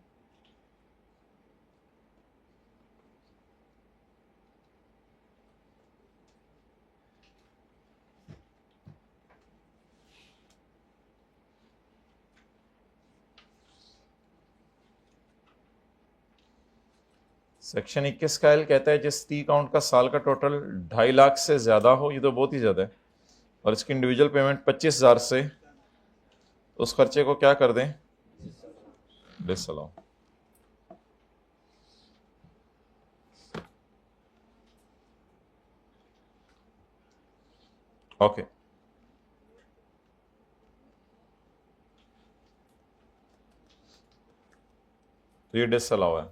सेक्शन 21 का एल कहता है जिस टी अकाउंट का साल का टोटल 2.5 लाख से ज्यादा हो, ये तो बहुत ही ज्यादा है, और इसकी इंडिविजुअल पेमेंट 25,000 से, उस खर्चे को क्या कर दें? डिसअलाउ। ओके, तो ये डिसअलाउ है।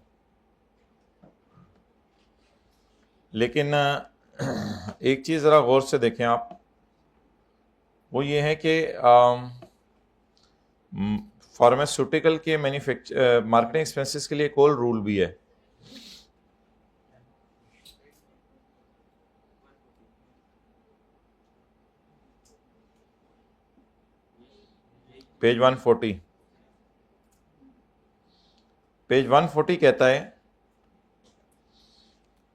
लेकिन एक चीज जरा गौर से देखें आप, वो ये है कि फार्मास्यूटिकल के मार्केटिंग एक्सपेंसेस के लिए एक और रूल भी है। पेज 140, पेज 140 कहता है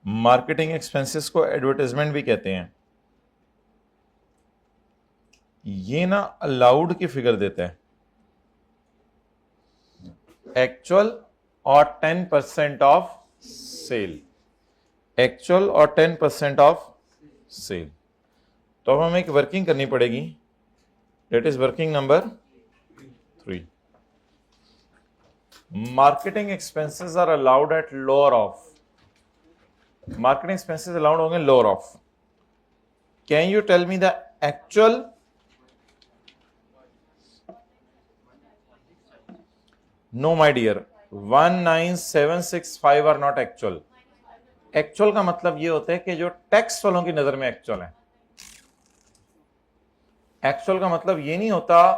मार्केटिंग एक्सपेंसेस को एडवर्टाइजमेंट भी कहते हैं। ये ना अलाउड की फिगर देता है, एक्चुअल और 10% ऑफ सेल, एक्चुअल और 10% ऑफ सेल। तो अब हमें एक वर्किंग करनी पड़ेगी, that is working number 3। Marketing expenses are allowed at lower of, marketing expenses allowed होंगे lower of. Can you tell me the actual? No my dear, 19,765 are not actual. Actual का मतलब ये होता है कि जो टैक्स वालों की नजर में एक्चुअल है। एक्चुअल का मतलब ये नहीं होता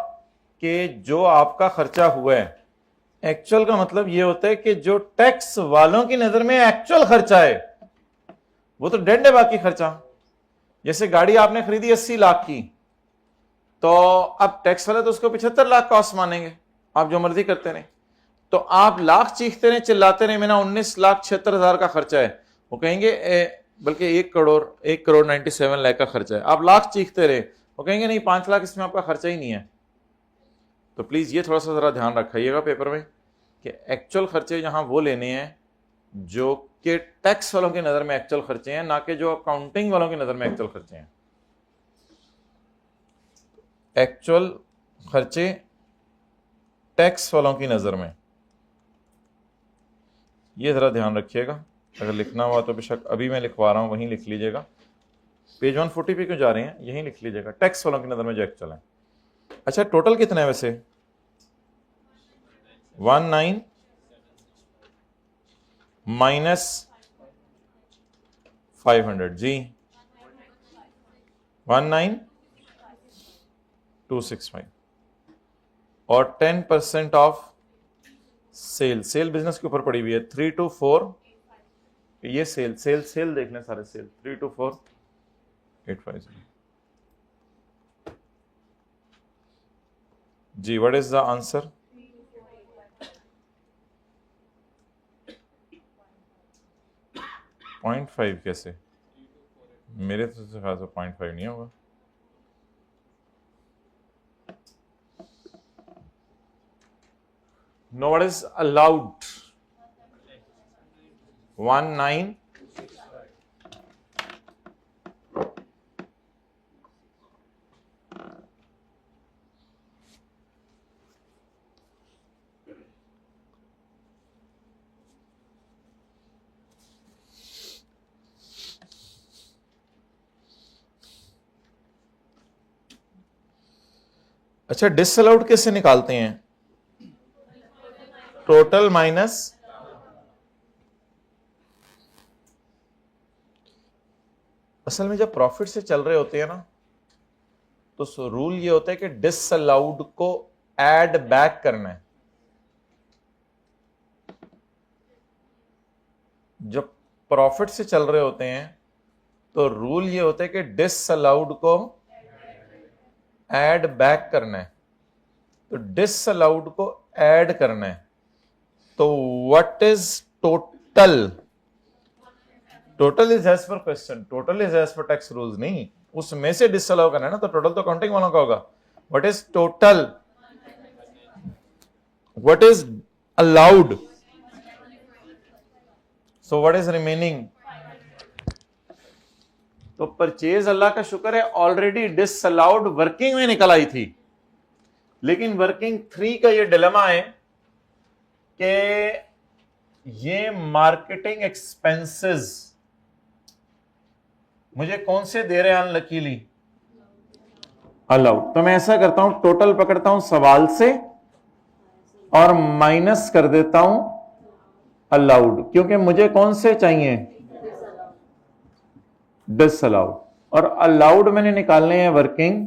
कि जो आपका खर्चा हुआ है, एक्चुअल का मतलब ये होता है कि जो टैक्स वालों की नजर में एक्चुअल खर्चा है वो तो डेड है, बाकी खर्चा। जैसे गाड़ी आपने खरीदी 80 लाख की, तो अब टैक्स वाले तो उसको 75 लाख कॉस्ट मानेंगे, आप जो मर्जी करते रहे। तो आप लाख चीखते रहे, चिल्लाते रहे, मेरा 19,76,000 का खर्चा है, वो कहेंगे बल्कि 1 करोड़ 97 लाख का खर्चा है। आप लाख चीखते रहे, वो कहेंगे नहीं 5 लाख इसमें आपका खर्चा ही नहीं है। तो प्लीज ये थोड़ा सा जरा ध्यान रखिएगा पेपर में कि एक्चुअल खर्चे यहां वो लेने हैं जो कि टैक्स वालों की नजर में एक्चुअल खर्चे हैं, ना कि जो अकाउंटिंग वालों की नजर में एक्चुअल खर्चे हैं। एक्चुअल खर्चे टैक्स वालों की नजर में, ये जरा ध्यान रखिएगा। अगर लिखना हुआ तो बेशक अभी मैं लिखवा रहा हूं, वहीं लिख लीजिएगा। पेज 140 पे क्यों जा रहे हैं, यहीं लिख लीजिएगा, टैक्स वालों की नजर में जो एक्चुअल है। अच्छा, टोटल कितना है वैसे? 19 माइनस 500 जी, 19,265 और 10% ऑफ सेल। सेल बिजनेस के ऊपर पड़ी हुई है 324, ये सेल सेल सेल देख लें सारे सेल, 324,850 जी। What is the answer? .5 कैसे? मेरे तो से खास 0.5 नहीं होगा। No, what is allowed? 19। अच्छा, डिसअलाउड कैसे निकालते हैं? टोटल माइनस, असल में जब प्रॉफिट से चल रहे होते हैं ना, तो रूल ये होता है कि डिसअलाउड को ऐड बैक करना है। जब प्रॉफिट से चल रहे होते हैं तो रूल ये होता है कि डिसअलाउड को ऐड बैक करना है। तो डिसअलाउड को ऐड करना है, तो what is total? Total is as per question, total is as per tax rules नहीं, उसमें से डिसअलाउ करना है ना, तो टोटल तो काउंटिंग वालों का होगा। What is total? What is allowed? So what is remaining? तो परचेज, अल्लाह का शुक्र है, ऑलरेडी डिसअलाउड वर्किंग में निकल आई थी, लेकिन वर्किंग 3 का ये डिलेमा है कि ये मार्केटिंग एक्सपेंसेस मुझे कौन से दे रहे हैं अनलकीली? अलाउड। तो मैं ऐसा करता हूं, टोटल पकड़ता हूं सवाल से और माइनस कर देता हूं अलाउड, क्योंकि मुझे कौन से चाहिए? डिसअलाउड। और अलाउड मैंने निकालने हैं वर्किंग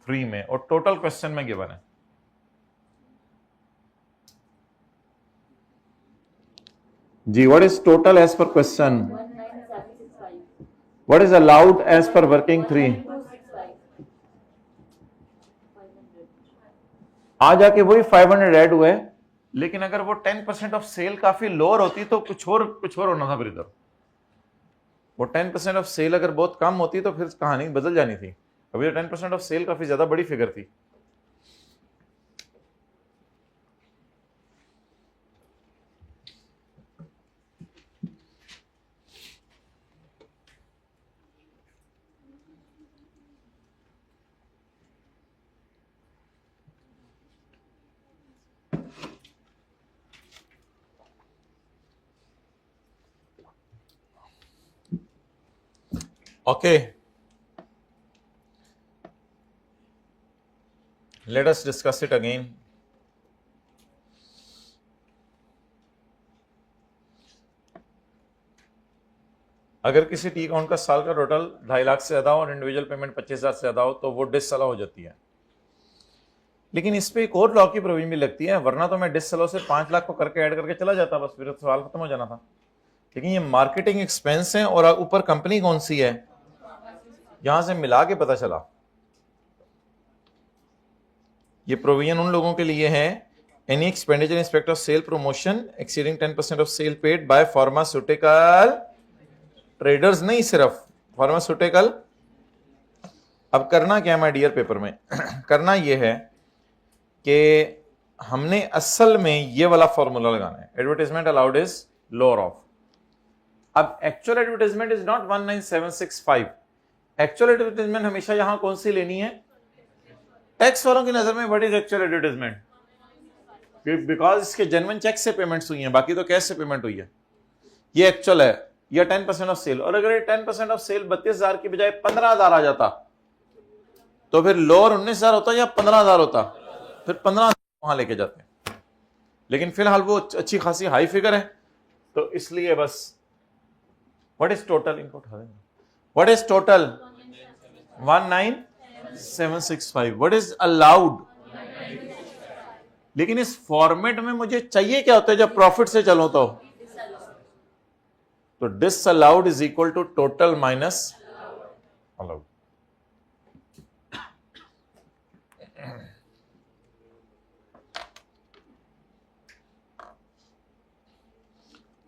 3 में, और टोटल क्वेश्चन में गिवन है। जी, what is total as per question? What is allowed as per working 3? आ जाके वही 500 ऐड हुए, लेकिन अगर वो 10% ऑफ सेल काफी लोअर होती तो कुछ और होना था ब्रदर। वो 10% ऑफ सेल अगर बहुत कम होती तो फिर कहानी बदल जानी थी। अभी 10% ऑफ सेल काफी ज्यादा बड़ी फिगर थी। Okay, let us discuss it again. अगर किसी टी अकाउंट का साल का टोटल 2.5 लाख से ज्यादा हो और इंडिविजुअल पेमेंट 25,000 से ज्यादा हो तो वो डिसअलाउ हो जाती है। लेकिन इस पे एक और लॉ की प्रोविजन भी लगती है, वरना तो मैं डिसअलाउ से 5 लाख को करके ऐड करके चला जाता, बस फिर सवाल खत्म हो जाना था। लेकिन ये मार्केटिंग एक्सपेंस है और ऊपर कंपनी कौन सी है, यहां से मिला के पता चला। ये प्रोविजन उन लोगों के लिए है, any expenditure in respect of sale promotion exceeding 10% of sale paid by pharmaceutical traders, नहीं सिर्फ फार्मास्यूटिकल। अब करना क्या है माय डियर पेपर में करना यह है कि हमने असल में ये वाला फॉर्मूला लगाना है, advertisement allowed is lower of. अब actual advertisement is not 19765, actual advertisement हमेशा यहां कौन सी लेनी है? टैक्स वालों की नजर में what is actual advertisement? Because इसके जेन्युइन चेक से पेमेंट्स हुई हैं, बाकी तो कैश से पेमेंट हुई है, ये एक्चुअल है, या 10% ऑफ सेल। और अगर ये 10% ऑफ सेल 32,000 की बजाय 15,000 आ जाता तो फिर लोअर 19,000 होता या 15,000 होता? फिर 15,000 वहां लेके जाते। लेकिन फिलहाल वो अच्छी खासी हाई फिगर है, तो इसलिए बस what is total input, what is total 19765, what is allowed? लेकिन इस फॉर्मेट में मुझे चाहिए क्या होता है जब प्रॉफिट से चलो तो disallowed is equal to total minus allowed.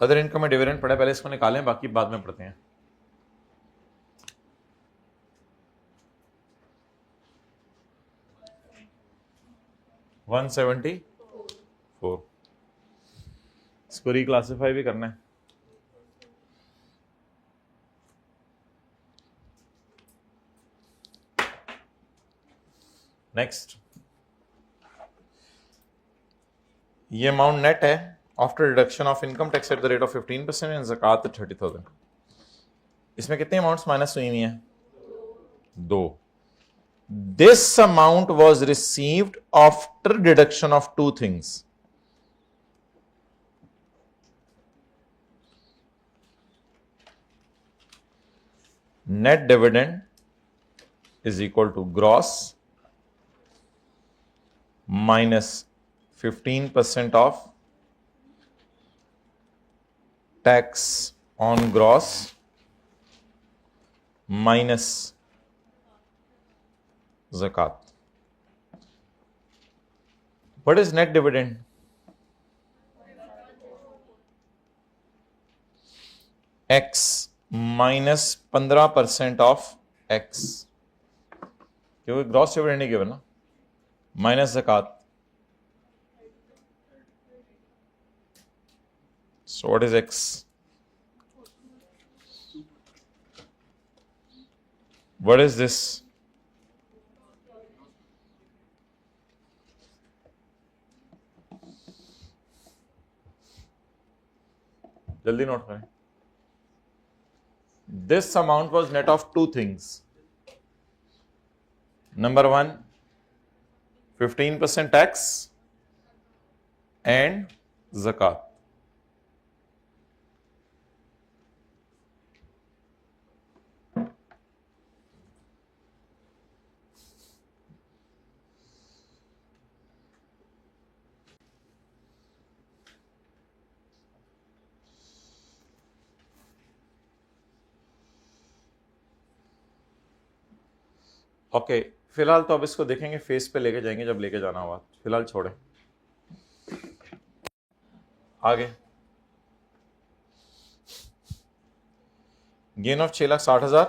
Other income में डिविडेंड पढ़े, पहले इसको निकालें, बाकी बाद में पढ़ते हैं। 174। इसको रिक्लासिफाई भी करना है। नेक्स्ट, ये अमाउंट नेट है after deduction of income tax at the rate of 15% and ज़कात 30,000। इसमें कितने अमाउंट्स माइनस हुई हुई हैं? 2। This amount was received after deduction of two things. Net dividend is equal to gross minus 15% of tax on gross minus zakat. What is net dividend? X minus 15% of X, क्योंकि gross dividend ही given ना, minus zakat. So what is X? What is this? जल्दी note करें। This amount was net of two things. Number 1, 15% tax and zakat. Okay, फिलहाल तो अब इसको देखेंगे, face पे लेके जाएंगे जब लेके जाना हुआ, फिलहाल छोड़े। आगे गेन ऑफ 6,60,000।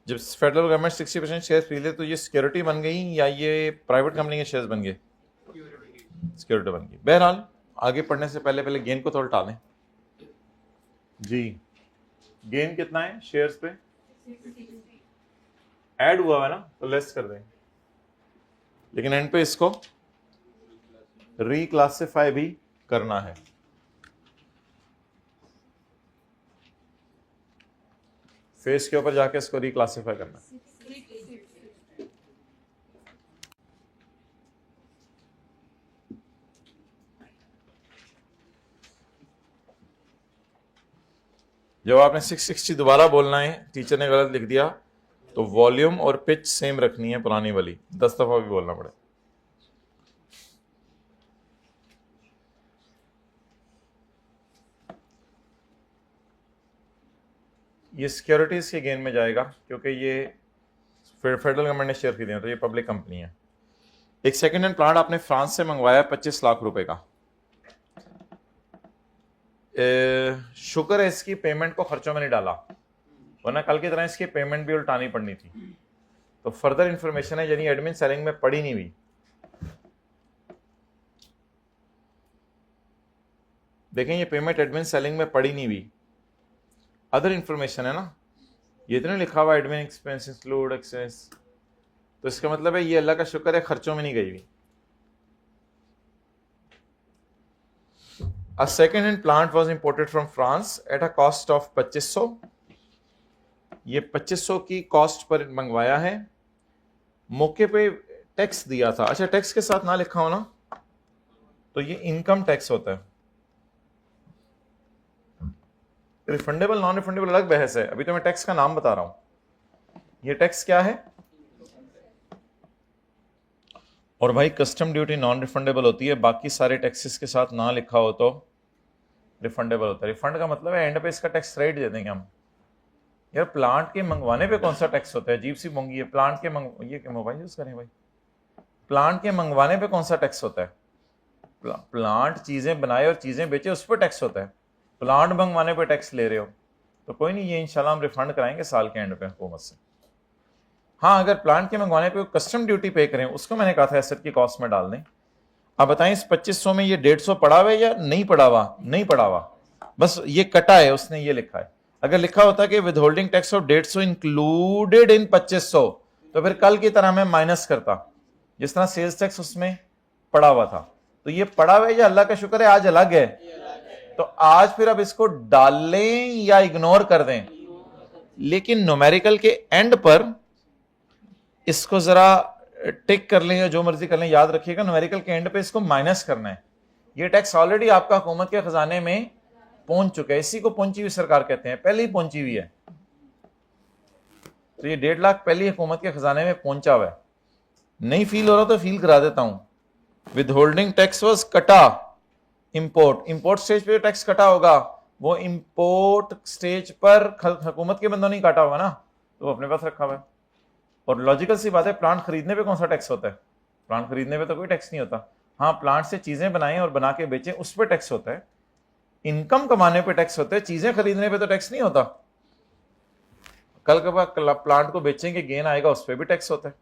जब फेडरल गवर्नमेंट 60% शेयर खरीद ले तो ये सिक्योरिटी बन गई या ये प्राइवेट कंपनी के शेयर्स बन गए? सिक्योरिटी बन गई। बहरहाल आगे पढ़ने से पहले पहले गेन को थोड़ा टालें जी। गेन कितना है शेयर्स पे? ऐड हुआ है ना, तो लेस कर दें, लेकिन एंड पे इसको रिक्लासिफाई भी करना है। फेस के ऊपर जाके इसको रिक्लासिफाई करना है। जब आपने 660 दोबारा बोलना है, टीचर ने गलत लिख दिया तो वॉल्यूम और पिच सेम रखनी है, पुरानी वाली, 10 दफा भी बोलना पड़े। ये सिक्योरिटीज के गेन में जाएगा क्योंकि ये फेडरल गवर्नमेंट ने शेयर खरीदे हैं, तो ये पब्लिक कंपनी है। एक सेकेंड हैंड प्लांट आपने फ्रांस से मंगवाया 25 लाख रुपए का। शुक्र है इसकी पेमेंट को खर्चों में नहीं डाला, वरना कल की तरह इसकी पेमेंट भी उल्टानी पड़नी थी। तो फर्दर इंफॉर्मेशन है, यानी एडमिन सेलिंग में पड़ी नहीं हुई। देखें ये पेमेंट एडमिन सेलिंग में पड़ी नहीं हुई, अदर इंफॉर्मेशन है ना, ये तो नहीं लिखा हुआ एडमिन एक्सपेंस इंक्लूड एक्सपेंस, तो इसका मतलब है ये अल्लाह का शुक्र है खर्चों में नहीं गई हुई। A second hand plant was imported from France at a cost of 2500। ये 2500 की कॉस्ट पर मंगवाया है, मौके पे टैक्स दिया था। अच्छा, टैक्स के साथ ना लिखा हो ना तो ये इनकम टैक्स होता है। रिफंडेबल नॉन रिफंडेबल अलग बहस है, अभी तो मैं टैक्स का नाम बता रहा हूं। ये टैक्स क्या है? और भाई कस्टम ड्यूटी नॉन रिफंडेबल होती है, बाकी सारे टैक्सेस के साथ ना लिखा हो तो रिफंडेबल होता है। रिफंड का मतलब है एंड पे इसका टैक्स रेट दे देंगे हम। यार प्लांट के मंगवाने पे कौन सा टैक्स होता है? अजीब सी मोंगी है। प्लांट के ये क्या मोबाइल यूज करें भाई? प्लांट के मंगवाने पे कौन सा टैक्स होता है? प्लांट चीजें बनाए और चीजें बेचे उस पर टैक्स होता है। प्लांट मंगवाने पे टैक्स ले रहे हो तो कोई नहीं, ये इंशाल्लाह हम रिफंड कराएंगे साल के एंड पे हुकूमत से। हाँ, अगर प्लांट के मंगवाने पे कस्टम ड्यूटी पे करें, उसको मैंने कहा था एसेट की कॉस्ट में डाल दें। अब बताएं इस 2500 में ये 150 पड़ा हुआ है या नहीं पड़ा हुआ? नहीं पड़ा हुआ, बस ये कटा है, उसने ये लिखा है। अगर लिखा होता कि with holding tax of 150 included in 2500, तो फिर कल की तरह मैं माइनस करता, जिस तरह सेल्स टैक्स उसमें पड़ा हुआ था। तो ये पड़ा हुआ है, या अल्लाह का शुक्र है आज अलग है, तो आज फिर अब इसको डाल लें या इग्नोर कर दें। लेकिन न्यूमेरिकल के एंड पर इसको जरा टिक कर लें या जो मर्जी कर लें, याद रखिएगा न्यूमेरिकल के एंड पे इसको माइनस करना है। ये टैक्स ऑलरेडी आपका हुकूमत के खजाने में पहुंच चुका है, इसी को पहुंची हुई सरकार कहते हैं, पहले ही पहुंची हुई है। तो ये 1.5 लाख पहले ही हुकूमत के खजाने में पहुंचा हुआ है। नहीं फील हो रहा तो फील करा देता हूं। विद होल्डिंग टैक्स वाज कटा, इंपोर्ट स्टेज पे टैक्स कटा होगा, वो इंपोर्ट स्टेज पर हुकूमत के बंदों नहीं काटा होगा ना, तो अपने पास रखा हुआ है। और लॉजिकल सी बात है, प्लांट खरीदने पे कौन सा टैक्स होता है? प्लांट खरीदने पे तो कोई टैक्स नहीं होता। हाँ, प्लांट से चीजें बनाएं और बना के बेचें, उस पर टैक्स होता है। इनकम कमाने पे टैक्स होता है, चीजें खरीदने पे तो टैक्स नहीं होता। कल के प्लांट को बेचेंगे, गेन आएगा, उस पर भी टैक्स होता है।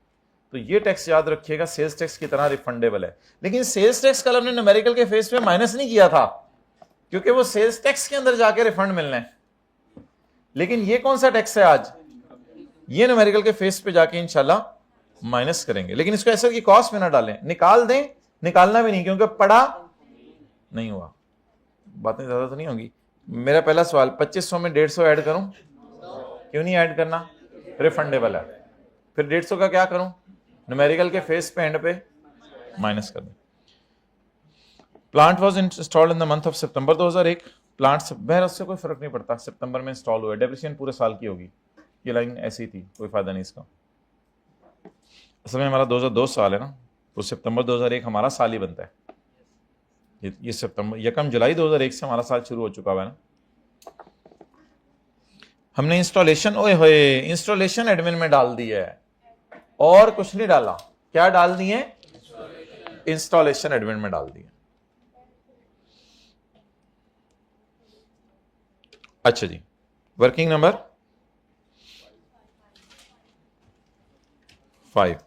तो ये टैक्स याद रखिएगा, सेल्स टैक्स की तरह रिफंडेबल है। लेकिन सेल्स टैक्स कल हमने न्यूमेरिकल के फेस पे माइनस नहीं किया था, क्योंकि वो सेल्स टैक्स के अंदर जाके रिफंड मिलना है। लेकिन ये कौन सा टैक्स है आज? ये न्यूमेरिकल के फेस पे जाके इंशाल्लाह माइनस करेंगे। लेकिन इसको ऐसा कि कॉस्ट में ना डालें, निकाल दें, निकालना भी नहीं, क्योंकि पड़ा नहीं हुआ। बातें ज्यादा तो नहीं होंगी। मेरा पहला सवाल, 2500 में 150 ऐड करूं? क्यों नहीं ऐड करना? रिफंडेबल है। फिर 150 का क्या करूं? न्यूमेरिकल के फेस पे एंड पे माइनस कर दें। Plant was installed in the month of September 2001। Plant बहर उससे कोई फर्क नहीं पड़ता, सितंबर में इंस्टॉल हुआ, डेप्रिसिएशन पूरे साल की होगी। ये लाइन ऐसी थी, कोई फायदा नहीं इसका। असल में हमारा 2002 साल है ना, तो सितंबर 2001 हमारा साल ही बनता है। ये सितंबर 1 जुलाई 2001 से हमारा साल शुरू हो चुका हुआ है ना। हमने इंस्टॉलेशन, ओए होए, इंस्टॉलेशन एडमिन में डाल दी है और कुछ नहीं डाला। क्या डाल दिए? इंस्टॉलेशन एडमिन में डाल दिए। अच्छा जी, वर्किंग नंबर 5,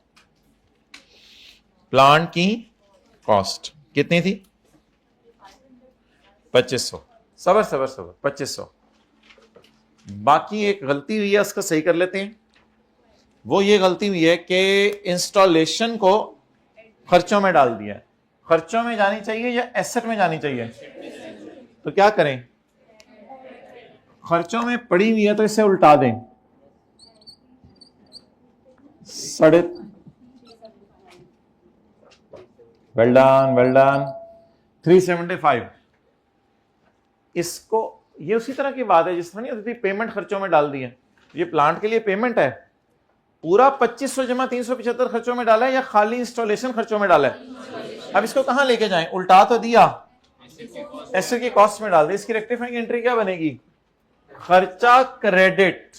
प्लांट की कॉस्ट कितनी थी? 2500। सबर 2500। बाकी एक गलती हुई है, उसको सही कर लेते हैं। वो ये गलती हुई है कि इंस्टॉलेशन को खर्चों में डाल दिया। खर्चों में जानी चाहिए या एसेट में जानी चाहिए? तो क्या करें? खर्चों में पड़ी हुई है तो इसे उल्टा दें, 375। इसको, ये उसी तरह की बात है जिस तरह नहीं होती थी पेमेंट खर्चों में डाल दी है। ये प्लांट के लिए पेमेंट है, पूरा 2500 जमा 375 खर्चों में डाला है या खाली इंस्टॉलेशन खर्चों में डाला है? अब इसको कहां लेके जाएं? उल्टा तो दिया, एसेट की कॉस्ट में डाल दे। इसकी रेक्टिफाइंग एंट्री क्या बनेगी? खर्चा क्रेडिट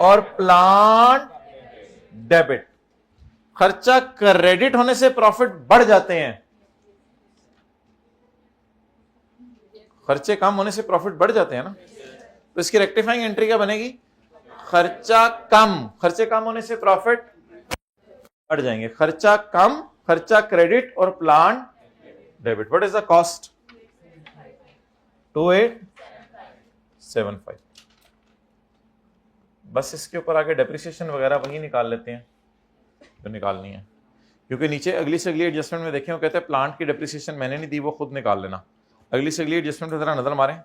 और प्लांट डेबिट। खर्चा क्रेडिट होने से प्रॉफिट बढ़ जाते हैं, खर्चे कम होने से प्रॉफिट बढ़ जाते हैं ना। तो इसकी रेक्टिफाइंग एंट्री क्या बनेगी? खर्चा कम, खर्चे कम होने से प्रॉफिट बढ़ जाएंगे। खर्चा कम, खर्चा क्रेडिट और plant debit. What is the cost? 2875। बस इसके ऊपर आगे डेप्रिसिएशन वगैरह वही निकाल लेते हैं जो निकालनी है, क्योंकि नीचे अगली से अगली एडजस्टमेंट में देखें वो कहते हैं प्लांट की डेप्रिसिएशन मैंने नहीं दी, वो खुद निकाल लेना। अगली से अगली एडजस्टमेंट में जरा नजर मारें,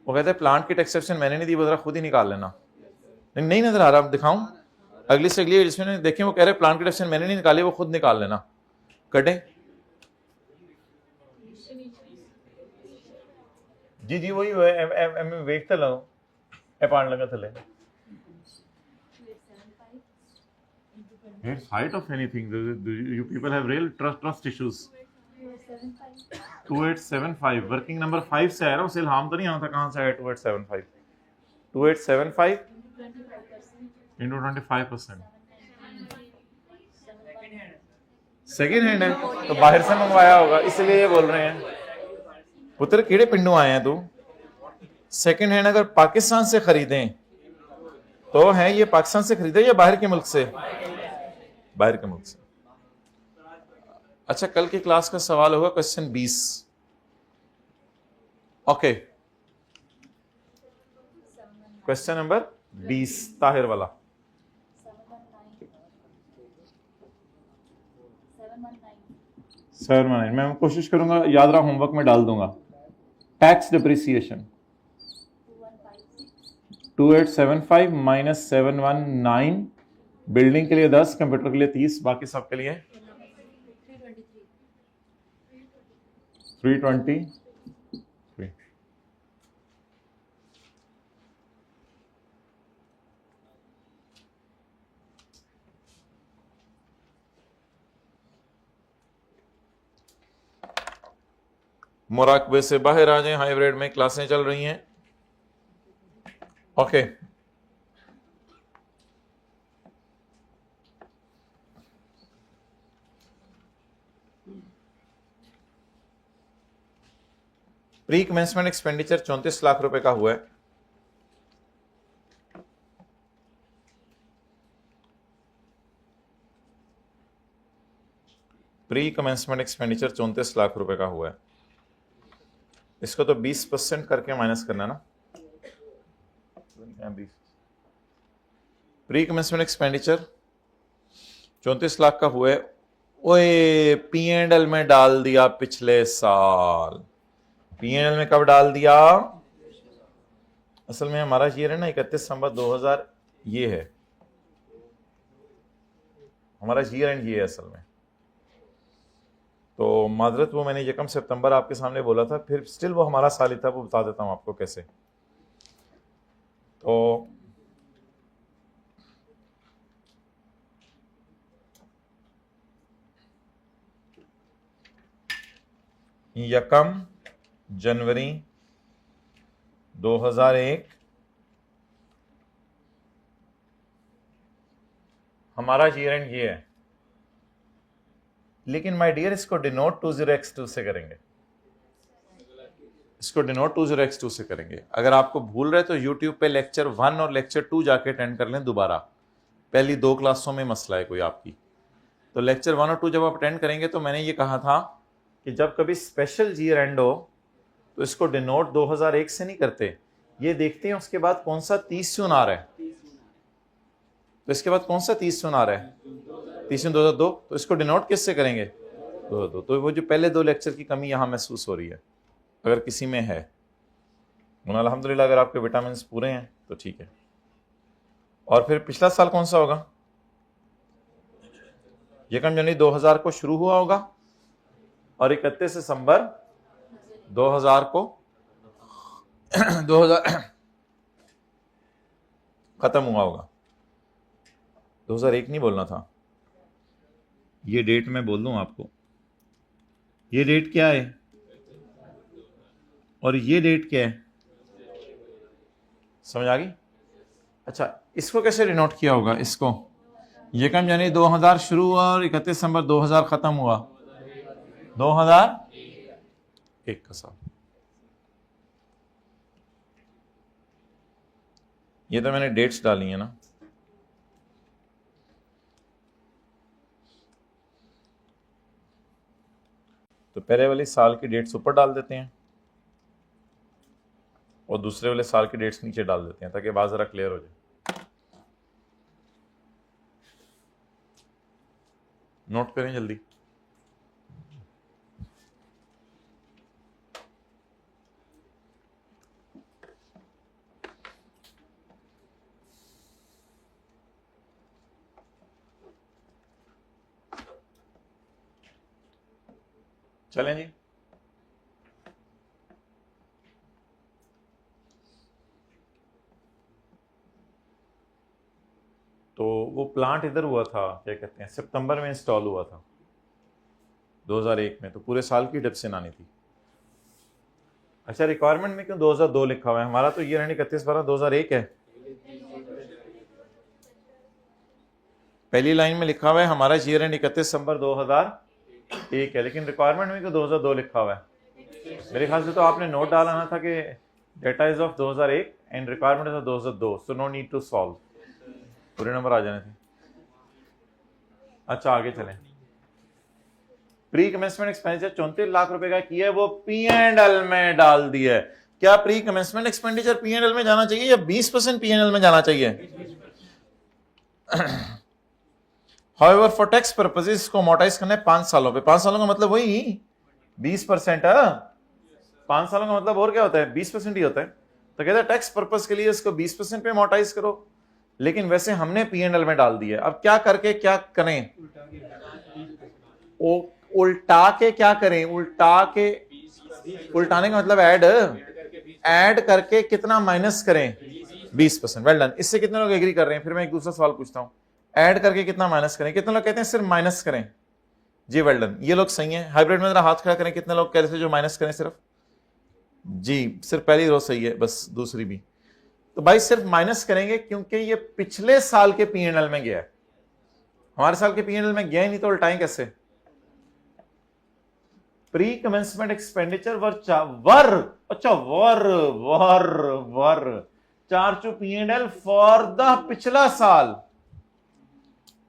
वो कहते हैं प्लांट की टैक्सेशन मैंने नहीं दी, वो जरा खुद ही निकाल लेना। नहीं नजर आ रहा, दिखाऊं? अगली से अगली एडजस्टमेंट में देखें वो कह रहे प्लांट की टैक्सेशन मैंने नहीं निकाली, वो खुद निकाल लेना। कटे जी जी वही है, देखते लो पाण लगा थले। It's height of anything. You people have real trust issues. 2875 working number 5 से आया रहा हूँ, इल्हाम तो नहीं आता कहां से आया 2875? 2875 into 25%। सेकेंड हैंड है तो बाहर से मंगवाया होगा, इसलिए ये बोल रहे हैं। पुत्र कीड़े पिंडू आए हैं तू। सेकेंड हैंड अगर पाकिस्तान से खरीदें तो है ये पाकिस्तान से खरीदे या बाहर के मुल्क से? बाहर के मुल्क से। अच्छा, कल की क्लास का सवाल होगा question 20। Okay, question number 20 Tahir वाला। 719 मैं कोशिश करूंगा याद रहा, होमवर्क में डाल दूंगा। टैक्स डिप्रिसिएशन 2875 माइनस 719, बिल्डिंग के लिए 10, कंप्यूटर के लिए 30, बाकी सब के लिए 323। मुराकबे से बाहर आ जाएं, हाइब्रिड में क्लासें चल रही हैं। Okay, pre commencement expenditure 34 lakh रुपए का हुआ है। प्री कमेंसमेंट एक्सपेंडिचर 34 लाख रुपए का हुआ है। इसको तो 20% करके माइनस करना ना। प्री कमेंसमेंट एक्सपेंडिचर 34 लाख का हुआ है। ओए, P&L में डाल दिया पिछले साल। P&L में कब डाल दिया? असल में हमारा ईयर है ना 31 दिसंबर 2000, ये है हमारा ईयर एंड, ये है असल में। तो माजरत, वो मैंने 1 सितंबर आपके सामने बोला था, फिर स्टिल वो हमारा साल ही था। वो बता देता हूं आपको कैसे। तो यकम जनवरी 2001 हमारा ईयर एंड ये है। लेकिन माय डियर, इसको डिनोट 20x2 से करेंगे। इसको डिनोट 20x2 से करेंगे। अगर आपको भूल रहे तो YouTube पे लेक्चर 1 और लेक्चर 2 जाके अटेंड कर लें दोबारा। पहली 2 क्लासों में मसला है कोई आपकी, तो लेक्चर 1 और 2 जब आप अटेंड करेंगे तो मैंने ये कहा था कि जब कभी स्पेशल ईयर एंड हो तो इसको डिनोट 2001 से नहीं करते, ये देखते हैं उसके बाद कौन सा 30 जून आ रहा है। तो इसके बाद कौन सा 30 जून आ रहा है? 30 जून 2002। तो इसको डिनोट किससे करेंगे? 2002। तो वो जो पहले 2 लेक्चर की कमी यहां महसूस हो रही है, अगर किसी में है। अल्हम्दुलिल्लाह अगर आपके विटामिन पूरे हैं तो ठीक है। और फिर पिछला साल कौन सा होगा? 1 जनवरी 2000 को शुरू हुआ होगा और 31 दिसंबर 2000 को 2000 खत्म हुआ होगा। 2001 नहीं बोलना था, ये डेट मैं बोल दूं आपको। ये डेट क्या है और ये डेट क्या है? समझ आ गई? अच्छा, इसको कैसे डिनोट किया होगा? इसको 1 जनवरी 2000 शुरू हुआ और 31 दिसंबर 2000 खत्म हुआ। 2001 का साल। ये तो मैंने डेट्स डाली है ना। तो पहले वाले साल की डेट्स ऊपर डाल देते हैं और दूसरे वाले साल की डेट्स नीचे डाल देते हैं ताकि बात जरा क्लियर हो जाए। नोट करें जल्दी। चलें जी। तो वो प्लांट इधर हुआ था, क्या कहते हैं, सितंबर में इंस्टॉल हुआ था 2001 में। तो पूरे साल की डिप्सिन आनी थी। अच्छा, रिक्वायरमेंट में क्यों 2002 लिखा हुआ है? हमारा तो ये 31/12/2001 है। पहली लाइन में लिखा हुआ है हमारा ईयर एंड 31 दिसंबर 2001 है, लेकिन रिक्वायरमेंट में क्यों 2002 लिखा हुआ है? मेरे ख्याल से तो आपने नोट डालना था कि data is of 2001 and requirement is of 2002, so no need to solve. पूरे नंबर आ जाने थे। अच्छा आगे चलें। प्री कमेंसमेंट एक्सपेंडिचर 34 लाख रुपए का किया है, वो P&L में डाल दिया है। क्या प्री कमेंसमेंट एक्सपेंडिचर P&L में जाना चाहिए या 20% P&L में जाना चाहिए? However, for tax purposes इसको अमोर्टाइज करना है 5 सालों पे। 5 सालों का मतलब वही 20%। 5 सालों का मतलब और क्या होता है? 20% ही होता है। तो कहते हैं टैक्स पर्पस के लिए इसको 20% पे अमोर्टाइज करो, लेकिन वैसे हमने P&L में डाल दिया। अब क्या करके क्या करें? उल्टा के क्या करें? उल्टाने का मतलब ऐड करके कितना माइनस करें? 20%। Well done. इससे कितने लोग एग्री कर रहे हैं? फिर मैं एक दूसरा सवाल पूछता हूं, ऐड करके कितना माइनस करें? कितने लोग कहते हैं सिर्फ माइनस करें? जी वेल डन, ये लोग सही है। हाइब्रिड में जरा हाथ खड़ा करें, कितने लोग कह रहे थे जो माइनस करें सिर्फ? जी, सिर्फ पहली रो सही है, बस दूसरी भी। तो भाई सिर्फ माइनस करेंगे क्योंकि ये पिछले साल के P&L में गया है, हमारे साल के P&L में गया ही नहीं, तो उल्टाएं कैसे? Pre commencement expenditure were charge to P&L for the पिछला साल।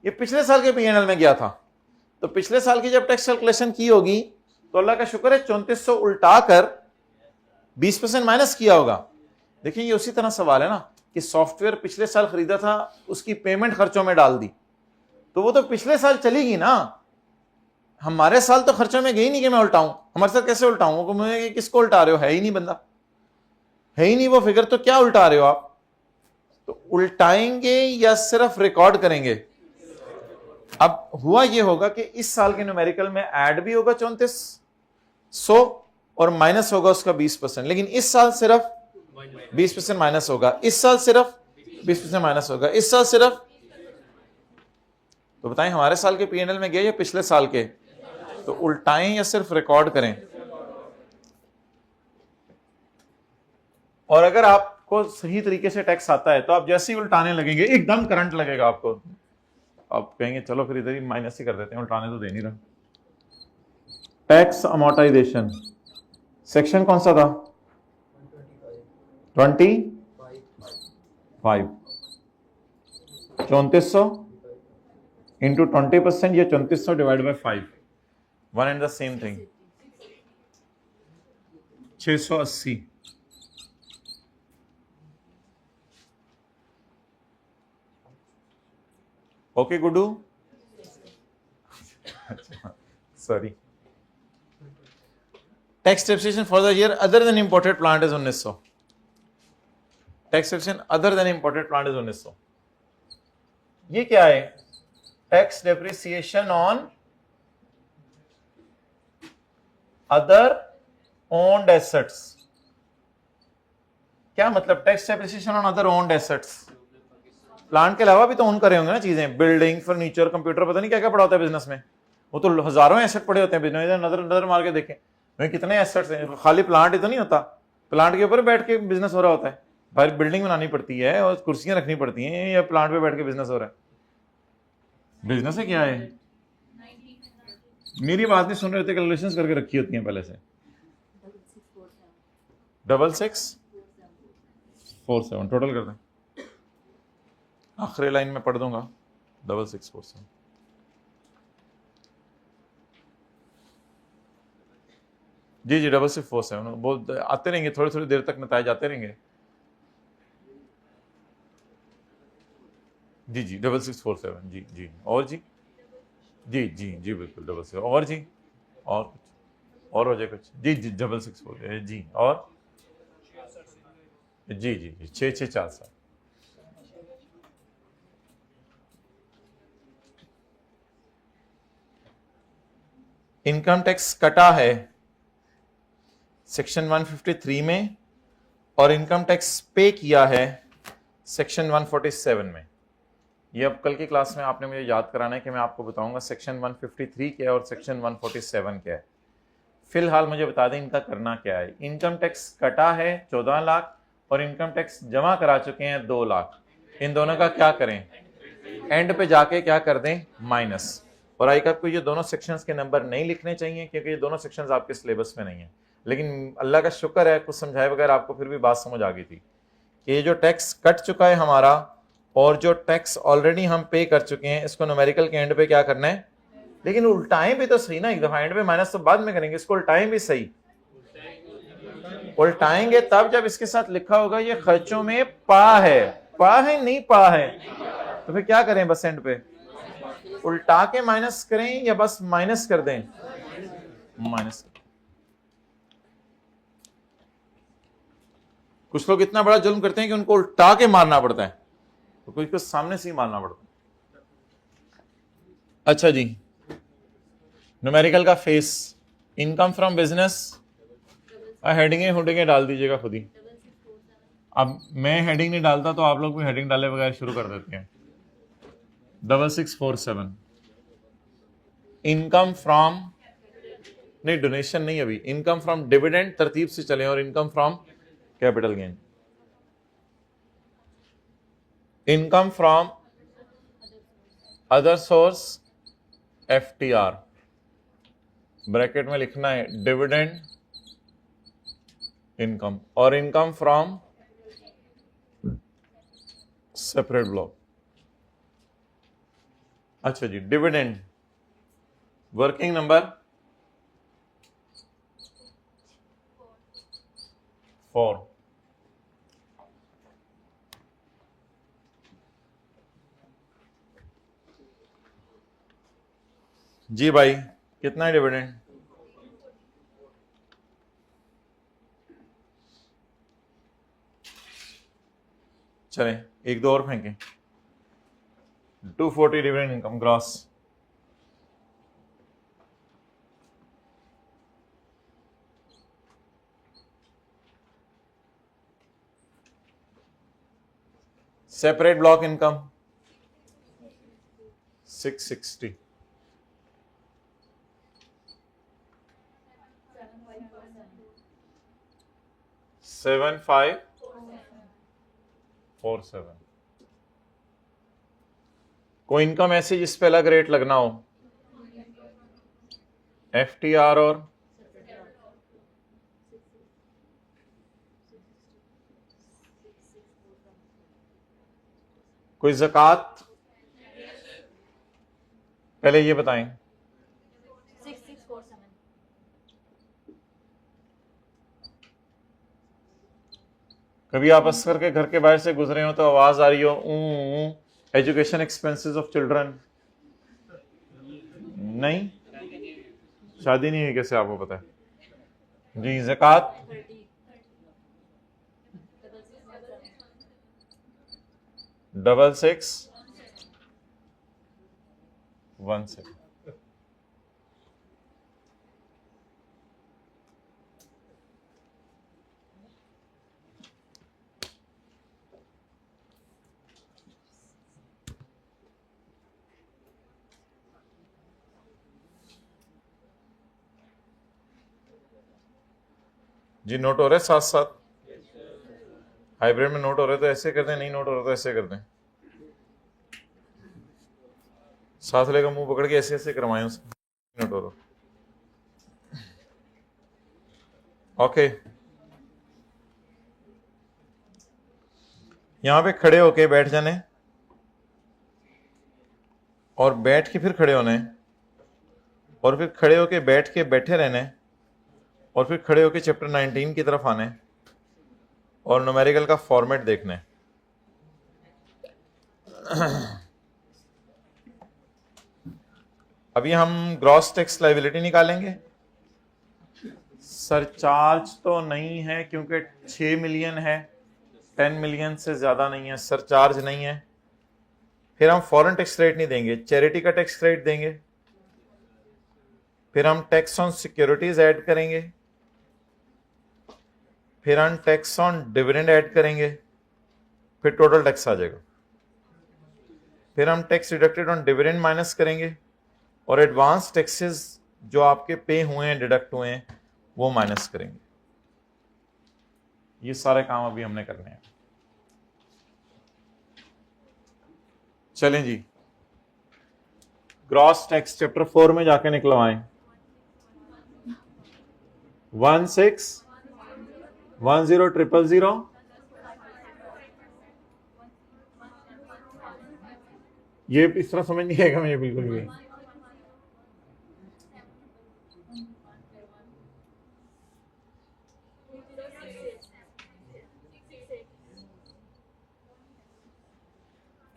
ये पिछले साल के P&L में गया था, तो पिछले साल की जब टैक्स कैलकुलेशन की होगी तो अल्लाह का शुक्र है 3400 उल्टा कर 20% माइनस किया होगा। देखिए ये उसी तरह सवाल है ना कि सॉफ्टवेयर पिछले साल खरीदा था, उसकी पेमेंट खर्चों में डाल दी, तो वो तो पिछले साल चलेगी ना, हमारे साल तो खर्चों में गई नहीं कि मैं उल्टाऊं। हमारे साथ कैसे उल्टाऊं? वो किसको उल्टा रहे हो? है ही नहीं बंदा, है ही नहीं वो फिगर, तो क्या उल्टा रहे हो आप? तो उल्टाएंगे या सिर्फ रिकॉर्ड करेंगे? अब हुआ ये होगा कि इस साल के न्यूमेरिकल में ऐड भी होगा 3400 और माइनस होगा उसका 20%, लेकिन इस साल सिर्फ 20% माइनस होगा, इस साल सिर्फ 20% माइनस होगा, इस साल सिर्फ। तो बताएं हमारे साल के P&L में गया या पिछले साल के? तो उल्टाएं या सिर्फ रिकॉर्ड करें? और अगर आपको सही तरीके से टैक्स आता है तो आप जैसे ही उल्टाने लगेंगे एकदम करंट लगेगा आपको, आप कहेंगे चलो फिर इधर ही माइनस ही कर देते हैं, उल्टाने तो दे नहीं रहा। टैक्स अमोर्टाइजेशन सेक्शन कौन सा था? 25 3400 इंटू 20%, ये 3400 divide by 5, one and the same thing, 680। Okay Guddu, sorry. Tax taxation for the year other than imported plant is 1900। Tax taxation other than imported plant is 1900। ये क्या है? Tax depreciation on other owned assets. क्या मतलब tax depreciation on other owned assets? Plant के अलावा भी तो own करे होंगे ना चीजें, बिल्डिंग, फर्नीचर, कंप्यूटर, पता नहीं क्या क्या पड़ा होता है बिजनेस में। वो तो हजारों एसेट पड़े होते हैं बिजनेस में, नजर मार के देखें भाई कितने एसेट्स हैं। खाली प्लांट ही तो नहीं होता, प्लांट के ऊपर बैठ के बिजनेस हो रहा होता है। भाई बिल्डिंग बनानी पड़ती है और कुर्सियां रखनी पड़ती हैं, या प्लांट पे बैठ के बिजनेस हो रहा है? बिजनेस है क्या है? मेरी बात नहीं सुन रहे होते, कैलकुलेशंस करके रखी होती हैं पहले से। 6647 टोटल कर दें, आखिरी लाइन में पढ़ दूंगा 6647। जी 6647 बहुत आते रहेंगे, थोड़ी थोड़ी देर तक नताए जाते रहेंगे। जी 6647 जी। और जी बिल्कुल 66 और जी, और कुछ और हो जाए कुछ? जी 6647 जी, और जी 6647। इनकम टैक्स कटा है सेक्शन 153 में और इनकम टैक्स पे किया है सेक्शन 147 में। ये अब कल की क्लास में आपने मुझे याद कराना है कि मैं आपको बताऊंगा सेक्शन 153 क्या है और सेक्शन 147 क्या है। फिलहाल मुझे बता दें इनका करना क्या है। इनकम टैक्स कटा है 14 लाख और इनकम टैक्स जमा करा चुके हैं 2 लाख। इन दोनों का क्या करें? एंड पे जाके क्या कर दें? माइनस। और आई आपको ये दोनों सेक्शंस के नंबर नहीं लिखने चाहिए क्योंकि ये दोनों सेक्शंस आपके सिलेबस में नहीं है, लेकिन अल्लाह का शुक्र है कुछ समझाए बगैर आपको फिर भी बात समझ आ गई थी कि ये जो टैक्स कट चुका है हमारा और जो टैक्स ऑलरेडी हम पे कर चुके हैं इसको न्यूमेरिकल के एंड पे क्या करना है, लेकिन उल्टाएं भी तो सही ना, एक दफा एंड पे माइनस तो बाद में करेंगे, इसको उल्टाएं भी सही। उल्टाएंगे तब जब इसके साथ लिखा होगा ये खर्चों में पा है, पा है नहीं पा है, तो फिर क्या करें, बस एंड पे उल्टा के माइनस करें या बस माइनस कर दें, माइनस। कुछ लोग इतना बड़ा जुल्म करते हैं कि उनको उल्टा के मारना पड़ता है, तो कुछ को सामने से ही मारना पड़ता है। अच्छा जी, न्यूमेरिकल का फेस, इनकम फ्रॉम बिजनेस, हेडिंगें डाल दीजिएगा खुद ही। अब मैं हेडिंग नहीं डालता तो आप लोग भी हेडिंग डाले बगैर शुरू कर देते हैं। 6647 इनकम फ्रॉम, नहीं डोनेशन नहीं, अभी इनकम फ्रॉम डिविडेंड तरतीब से चले, और income from capital gain, income from other source FTR, bracket में लिखना है डिविडेंड इनकम, और इनकम फ्रॉम सेपरेट ब्लॉक। अच्छा जी, डिविडेंड वर्किंग नंबर 4, जी भाई कितना है डिविडेंड, चलें एक दो और फेंकें। 240 dividend income gross, separate block income 660, 7547। कोई इनकम ऐसी जिस पे अलग रेट लगना हो, FTR और कोई ज़कात, पहले ये बताएं। 6647 कभी आप असकर के घर के बाहर से गुजरे हो तो आवाज आ रही हो एजुकेशन एक्सपेंसेस ऑफ चिल्ड्रन, नहीं शादी नहीं हुई, कैसे आपको पता है जी। ज़कात 6617। जी नोट हो रहे साथ साथ, हाइब्रिड में नोट हो रहे तो ऐसे कर दें, नहीं नोट हो रहे तो ऐसे कर दें, साथ लेकर मुंह पकड़ के ऐसे ऐसे करवाएं उसको, नोट हो रहा। ओके, यहां पे खड़े होके बैठ जाने, और बैठ के फिर खड़े होने, और फिर खड़े होके बैठ के बैठे रहने, और फिर खड़े होके चैप्टर 19 की तरफ आने, और न्यूमेरिकल का फॉर्मेट देखने। अभी हम ग्रॉस टैक्स लायबिलिटी निकालेंगे। सरचार्ज तो नहीं है क्योंकि 6 मिलियन है, 10 मिलियन से ज्यादा नहीं है, सरचार्ज नहीं है। फिर हम फॉरेन टैक्स रेट नहीं देंगे, चैरिटी का टैक्स रेट देंगे। फिर हम टैक्स ऑन सिक्योरिटीज ऐड करेंगे, फिर हम टैक्स ऑन डिविडेंड ऐड करेंगे, फिर टोटल टैक्स आ जाएगा। फिर हम tax deducted on dividend minus करेंगे, और एडवांस टैक्सेस जो आपके पे हुए हैं, डिडक्ट हुए हैं, वो माइनस करेंगे। ये सारे काम अभी हमने करने हैं। चलें जी, ग्रॉस टैक्स चैप्टर 4 में जाके निकलवाएं। 16100000, ये इस तरह समझ नहीं आएगा मुझे बिल्कुल भी।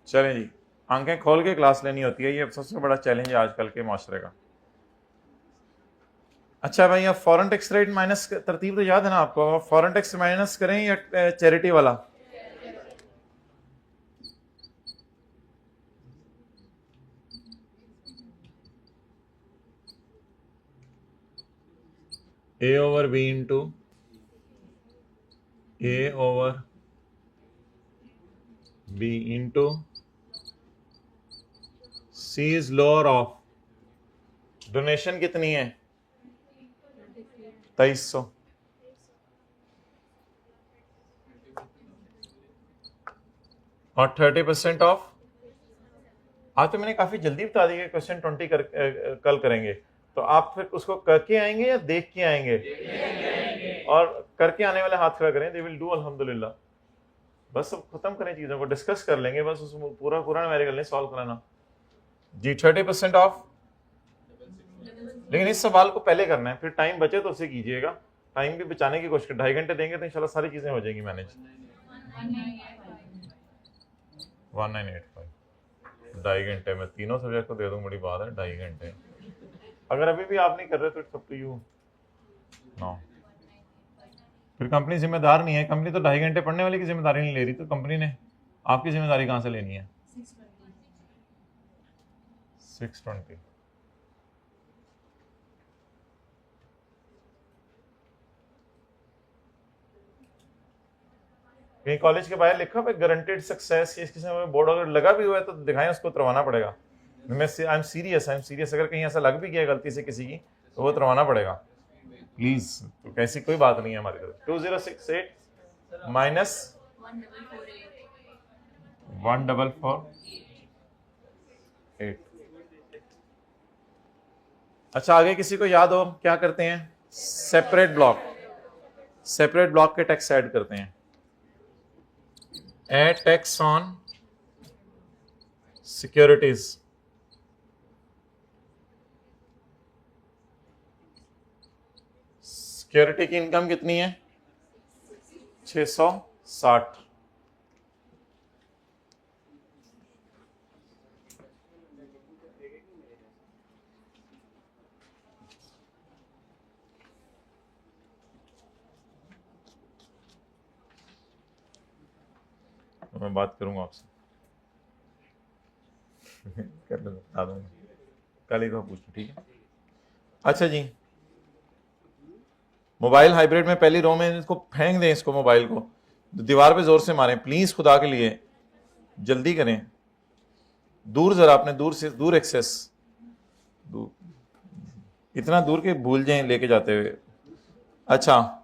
चलें जी, आंखें खोल के क्लास लेनी होती है, ये सबसे बड़ा चैलेंज है आजकल के माशरे का। अच्छा भाई, आप फॉरेन टैक्स रेट माइनस, तरतीब तो याद है ना आपको, फॉरेन टैक्स माइनस करें या चैरिटी वाला? A over B into A over B into C is lower of, donation कितनी है? 2300। और 30% ऑफ, आज तो मैंने काफी जल्दी बता दी कि क्वेश्चन 20 कल करेंगे, तो आप फिर उसको करके आएंगे या देख के आएंगे? और करके आने वाले हाथ खड़ा करें, दे विल डू अल्हम्दुलिल्लाह। बस अब खत्म करें चीजों को, डिस्कस कर लेंगे, बस उस पूरा न्यूमेरिकल नहीं सॉल्व कराना जी। 30% ऑफ, लेकिन इस सवाल को पहले करना है, फिर टाइम बचे तो उसे कीजिएगा, टाइम भी बचाने की कोशिश कर, 2.5 घंटे देंगे तो इंशाल्लाह सारी चीजें हो जाएंगी मैनेज। 1985, 2.5 घंटे में तीनों सब्जेक्ट को दे दूं, बड़ी बात है 2.5 घंटे। अगर अभी भी आप नहीं कर रहे तो it's up to you no, फिर कंपनी जिम्मेदार नहीं है, कंपनी तो 2.5 घंटे पढ़ने वाले की जिम्मेदारी नहीं ले रही, तो कंपनी ने आपकी जिम्मेदारी कहां से लेनी है? 620। कहीं कॉलेज के बाहर लिखा है गारंटेड सक्सेस, किसी में बोर्ड अगर लगा भी हुआ है तो दिखाएं, उसको उतरवाना पड़ेगा। मैं आई एम सीरियस, अगर कहीं ऐसा लग भी गया गलती से किसी की तो वो उतरवाना पड़ेगा प्लीज, तो कैसी कोई बात नहीं है हमारी तरफ। 2068 माइनस 1448। अच्छा, आगे किसी को याद हो क्या करते हैं? सेपरेट ब्लॉक के टैक्स ऐड करते हैं। add tax on securities, security की इनकम कितनी है? 660। तो मैं बात करूंगा आपसे कर लो, बता दूंगा कल ही को पूछो, ठीक है? अच्छा जी, मोबाइल हाइब्रिड में पहली रो में इसको फेंक दें, इसको मोबाइल को दीवार पे जोर से मारें प्लीज, खुदा के लिए जल्दी करें, दूर जरा, अपने दूर से दूर एक्सेस, दूर, इतना दूर के भूल जाएं लेके जाते हुए। अच्छा,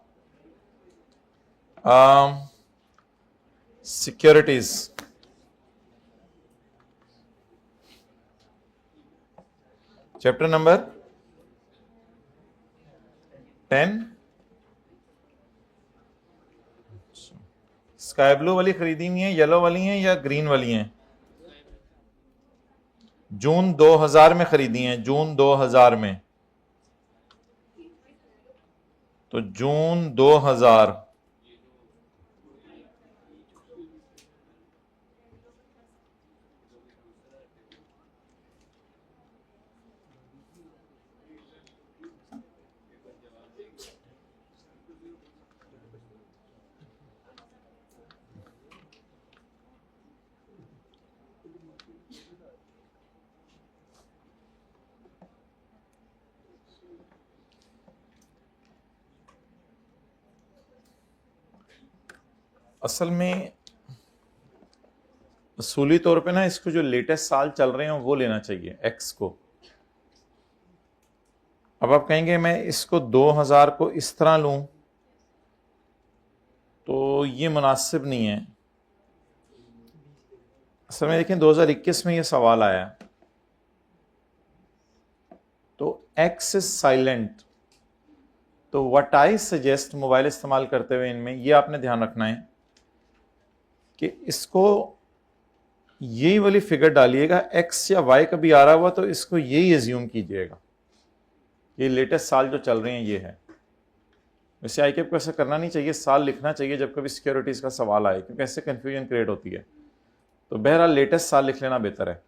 securities, chapter number 10। Sky blue वाली खरीदी हुई है, येलो वाली हैं या ग्रीन वाली हैं? जून 2000 में खरीदी हैं, जून 2000 में, तो जून 2000। असल में असूली तौर पे ना इसको जो लेटेस्ट साल चल रहे हैं वो लेना चाहिए एक्स को। अब आप कहेंगे मैं इसको 2000 को इस तरह लूं तो ये मुनासिब नहीं है। असल में देखें 2021 में ये सवाल आया तो एक्स इज साइलेंट, तो व्हाट आई सजेस्ट मोबाइल इस्तेमाल करते हुए इनमें ये आपने ध्यान रखना है कि इसको यही वाली फिगर डालिएगा, एक्स या वाई कभी आ रहा हुआ तो इसको यही एज्यूम कीजिएगा, ये लेटेस्ट साल जो चल रहे हैं ये है। वैसे आई कैप को ऐसा करना नहीं चाहिए, साल लिखना चाहिए जब कभी सिक्योरिटीज का सवाल आए, क्योंकि ऐसे कंफ्यूजन क्रिएट होती है। तो बहरहाल लेटेस्ट साल लिख लेना बेहतर है,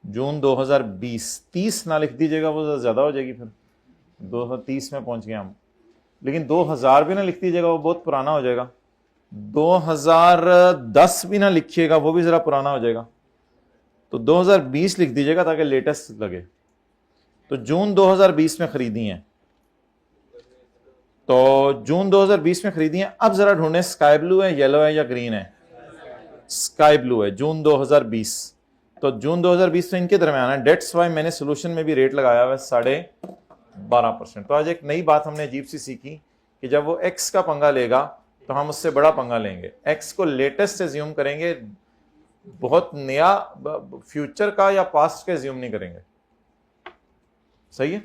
जून 2020। 30 ना लिख दीजिएगा, वो ज़्यादा हो जाएगी, फिर 2030 में पहुंच गए हम। लेकिन 2000 भी ना लिख दीजिएगा, वो बहुत पुराना हो जाएगा। 2010 भी ना लिखिएगा, वो भी ज़रा पुराना हो जाएगा। तो 2020 लिख दीजिएगा ताकि लेटेस्ट लगे। तो जून 2020 में खरीदी है, तो जून 2020 में खरीदी है। अब जरा ढूंढे स्काई ब्लू है, येलो है या ग्रीन है? स्काई ब्लू है, जून 2020। तो जून 2020 तो इनके दरमियान है, डेट्स वाई मैंने सोल्यूशन में भी रेट लगाया हुआ है 12.5%। तो आज एक नई बात हमने अजीब सी सीखी कि जब वो एक्स का पंगा लेगा तो हम उससे बड़ा पंगा लेंगे। एक्स को लेटेस्ट एज्यूम करेंगे, बहुत नया फ्यूचर का या पास्ट का एज्यूम नहीं करेंगे। सही है,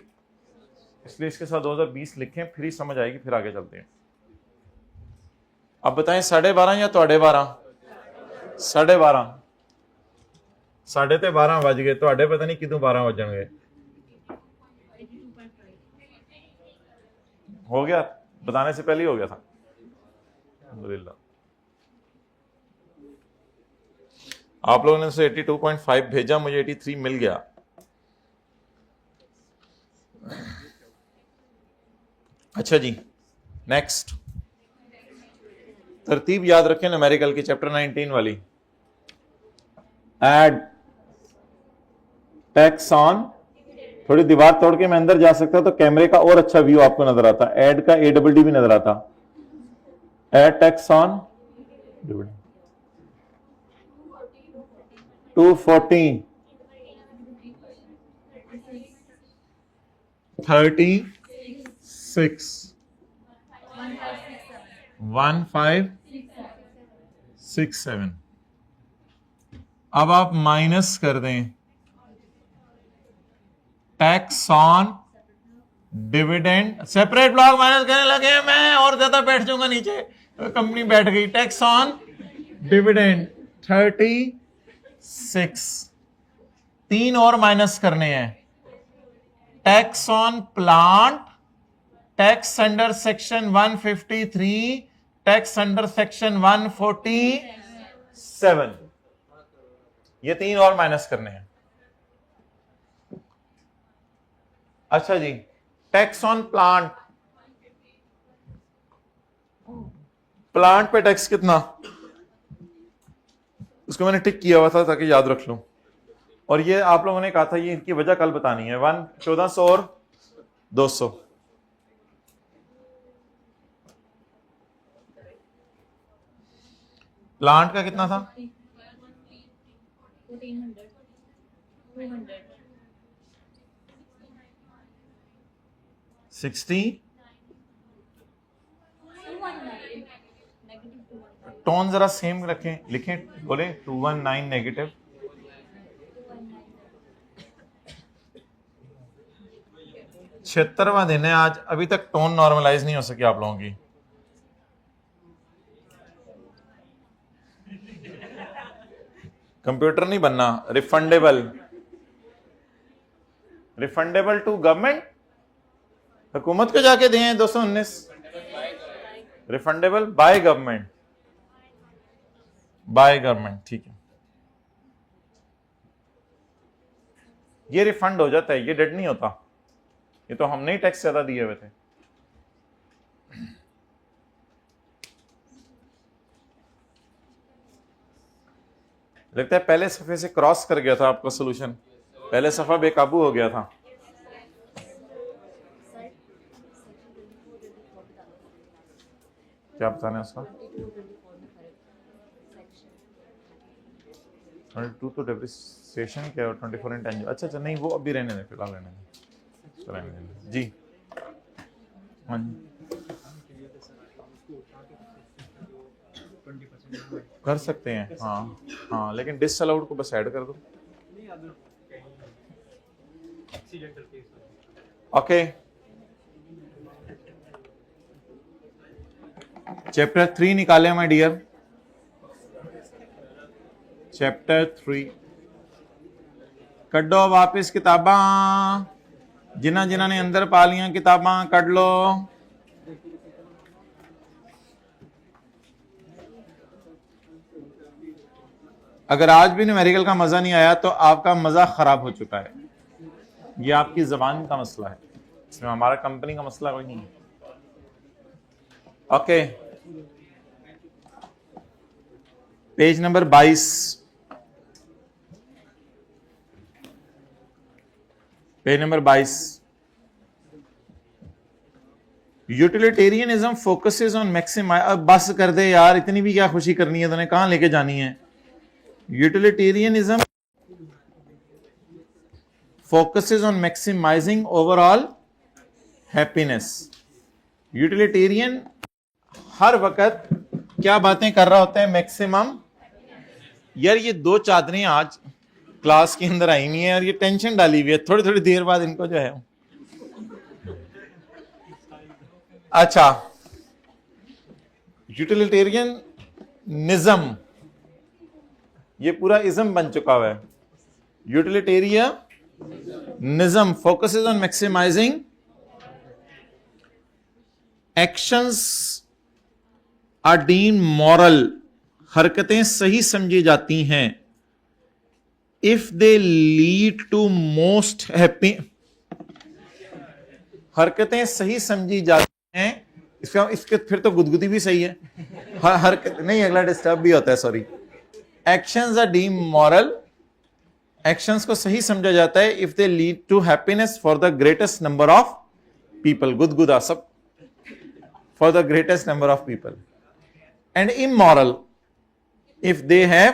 इसलिए इसके साथ 2020 लिखें, फिर ही समझ आएगी, फिर आगे चलते हैं। अब बताएं 12.5 या 12.5? 12.5। 12.5 बज गए, तो पता नहीं कितों 12 बजणगे। हो गया, बताने से पहले ही हो गया था। अल्हम्दुलिल्लाह, आप लोगों ने उसे 82.5 भेजा, मुझे 83 मिल गया। अच्छा जी, नेक्स्ट तरतीब याद रखें न्यूमेरिकल की, चैप्टर 19 वाली। एड, टैक्स ऑन, थोड़ी दीवार तोड़ के मैं अंदर जा सकता तो कैमरे का और अच्छा व्यू आपको नजर आता। एड का ADD भी नजर आता। Add tax on 240 36 1567। अब आप माइनस कर दें tax on dividend. Separate block minus करने लगे, मैं और ज्यादा बैठ जाऊंगा नीचे, कंपनी बैठ गई। टैक्स ऑन डिविडेंड 36, 3 और माइनस करने हैं। Tax on plant, tax under section 153, tax under section 147, ये 3 और माइनस करने हैं। अच्छा जी, टैक्स ऑन प्लांट, प्लांट पे टैक्स कितना, उसको मैंने टिक किया हुआ था ताकि याद रख लूं। और ये आप लोगों ने कहा था ये इनकी वजह कल बतानी है। 1400 और 200। प्लांट का कितना था? 60। टोन जरा सेम रखें, लिखें, बोले 219 नेगेटिव। छिहत्तरवां दिन है आज, अभी तक टोन नॉर्मलाइज नहीं हो सकी आप लोगों की। कंप्यूटर नहीं बनना। रिफंडेबल, रिफंडेबल टू गवर्नमेंट, हुकूमत को जाके दें 219। Refundable by government, by government, ठीक है। ये रिफंड हो जाता है, ये डेड नहीं होता, ये तो हमने ही टैक्स ज्यादा दिए हुए थे। लगता है पहले सफे से क्रॉस कर गया था आपका सॉल्यूशन, पहले सफा बेकाबू हो गया था। क्या बताना है उसका? 22 तो डेप्रिसिएशन क्या है, 24 इंटेंजिबल। अच्छा अच्छा, नहीं वो अभी रहने दें, फिलहाल रहने दें जी। हाँ कर सकते हैं, हाँ हाँ, लेकिन डिसअलाउड को बस ऐड कर दो। ओके, चैप्टर 3 निकाले माय डियर। चैप्टर 3 कड्डो वापिस किताबां, जिन्हां ने अंदर पा लिया किताबां कड लो। अगर आज भी न्यूमेरिकल का मजा नहीं आया तो आपका मजा खराब हो चुका है। ये आपकी जबान का मसला है, इसमें हमारा कंपनी का मसला कोई नहीं है। Okay, page number 22, page number 22। Utilitarianism focuses on maximize. अब बस कर दे यार, इतनी भी क्या खुशी करनी है तूने, कहां लेके जानी है। Utilitarianism focuses on maximising overall happiness. Utilitarian हर वक्त क्या बातें कर रहा होता है, मैक्सिमम। यार ये दो चादरें आज क्लास के अंदर आई नहीं है और ये टेंशन डाली हुई है, थोड़ी थोड़ी देर बाद इनको जो है। अच्छा, यूटिलिटेरियन निज्म, ये पूरा इज्म बन चुका हुआ है। Utilitarianism focuses on maximizing actions are deemed moral. हरकतें सही समझी जाती हैं if they lead to most happy. हरकतें सही समझी जाती हैं, इसके फिर तो गुदगुदी भी सही है। हरकत नहीं, अगला डिस्टर्ब भी होता है, sorry. Actions are deemed moral, actions को सही समझा जाता है if they lead to happiness for the greatest number of people. गुदगुदा सब, for the greatest number of people. And immoral if they have,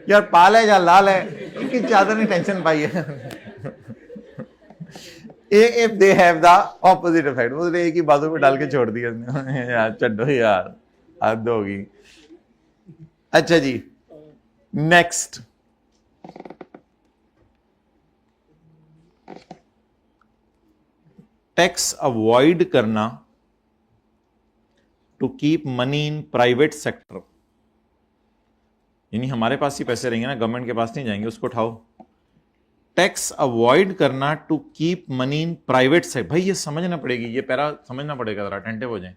यार पाल है या लाल है, इनकी चादर नहीं टेंशन पाई है। If they have the opposite effect, मतलब एक ही बाजू पे डाल के छोड़ दिया यार, चड्डो यार, हद होगी। अच्छा जी, नेक्स्ट। टैक्स अवॉइड करना to keep money in private sector, यानी हमारे पास ही पैसे रहेंगे ना, गवर्नमेंट के पास नहीं जाएंगे, उसको उठाओ। टैक्स अवॉइड करना to keep money in private sector. भाई ये समझना पड़ेगी, ये पैरा समझना पड़ेगा, जरा अटेंटिव हो जाए।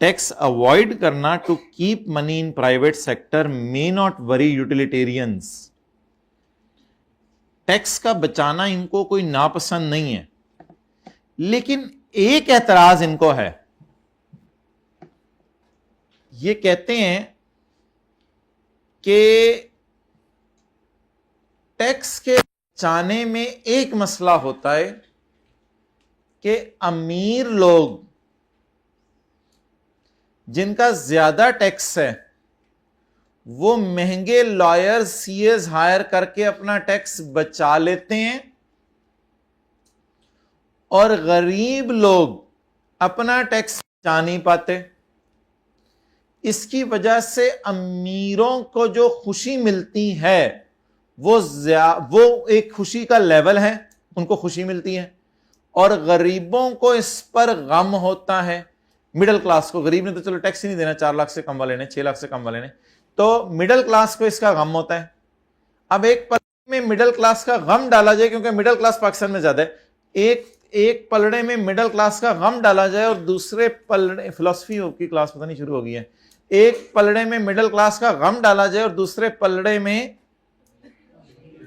टैक्स अवॉइड करना to keep money in private sector may not worry utilitarians. टैक्स का बचाना इनको कोई नापसंद नहीं है, लेकिन एक एतराज इनको है। ये कहते हैं कि टैक्स के बचाने में एक मसला होता है कि अमीर लोग जिनका ज्यादा टैक्स है वो महंगे लॉयर सीएस हायर करके अपना टैक्स बचा लेते हैं, और गरीब लोग अपना टैक्स बचा नहीं पाते। इसकी वजह से अमीरों को जो खुशी मिलती है वो एक खुशी का लेवल है, उनको खुशी मिलती है, और गरीबों को इस पर गम होता है। मिडिल क्लास को, गरीब ने तो चलो टैक्स ही नहीं देना, 4 लाख से कम वाले ने, 6 लाख से कम वाले ने, तो मिडिल क्लास को इसका गम होता है। अब एक पलड़े में मिडिल क्लास का गम डाला जाए, क्योंकि मिडिल क्लास पाकिस्तान में ज्यादा है, एक पलड़े में मिडिल क्लास का गम डाला जाए और दूसरे पलड़े, फिलॉसफी की क्लास पता नहीं शुरू हो गई है, एक पलड़े में मिडिल क्लास का गम डाला जाए और दूसरे पलड़े में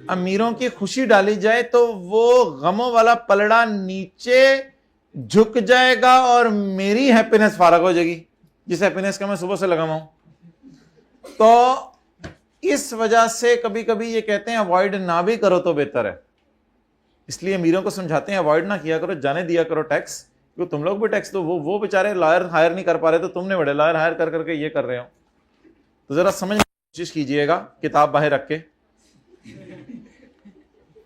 अमीरों की खुशी डाली जाए, तो वो गमों वाला पलड़ा नीचे झुक जाएगा और मेरी हैप्पीनेस फारग हो जाएगी, जिस हैप्पीनेस का मैं सुबह से लगा हूं। तो इस वजह से कभी कभी ये कहते हैं अवॉइड ना भी करो तो बेहतर है। इसलिए अमीरों को समझाते हैं अवॉइड ना किया करो, जाने दिया करो टैक्स, क्योंकि तुम लोग भी टैक्स दो, वो बेचारे लॉयर हायर नहीं कर पा रहे, तो तुमने बड़े लॉयर हायर कर करके ये कर रहे हो। तो जरा समझने की कोशिश कीजिएगा, किताब बाहर रख के।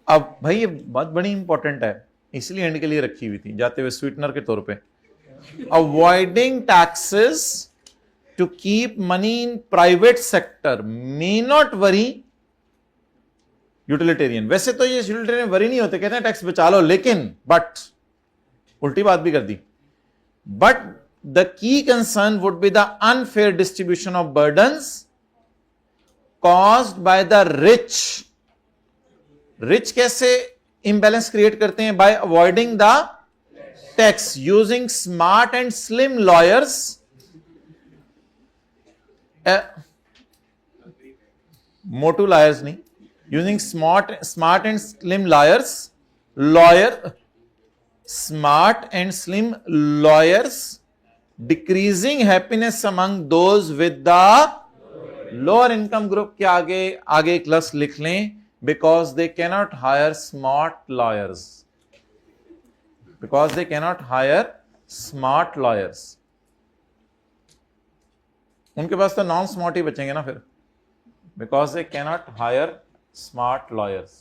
अब भाई ये बात बड़ी इंपॉर्टेंट है, इसलिए एंड के लिए रखी हुई थी, जाते हुए स्वीटनर के तौर पे। Avoiding taxes to keep money in private sector may not worry utilitarian. वैसे तो ये यूटिलिटेरियन वरी नहीं होते, कहते हैं टैक्स बचा लो, लेकिन बट उल्टी बात भी कर दी। But the key concern would be the unfair distribution of burdens caused by the rich. Rich कैसे imbalance create करते हैं? By avoiding the tax, using smart and slim lawyers. Motu lawyers नहीं, using smart and slim lawyers, smart and slim lawyers, decreasing happiness among those with the lower income group के आगे एक plus लिख लें, because they cannot hire smart lawyers, because they cannot hire smart lawyers. उनके पास तो non smart ही बचेंगे ना फिर, because they cannot hire smart lawyers.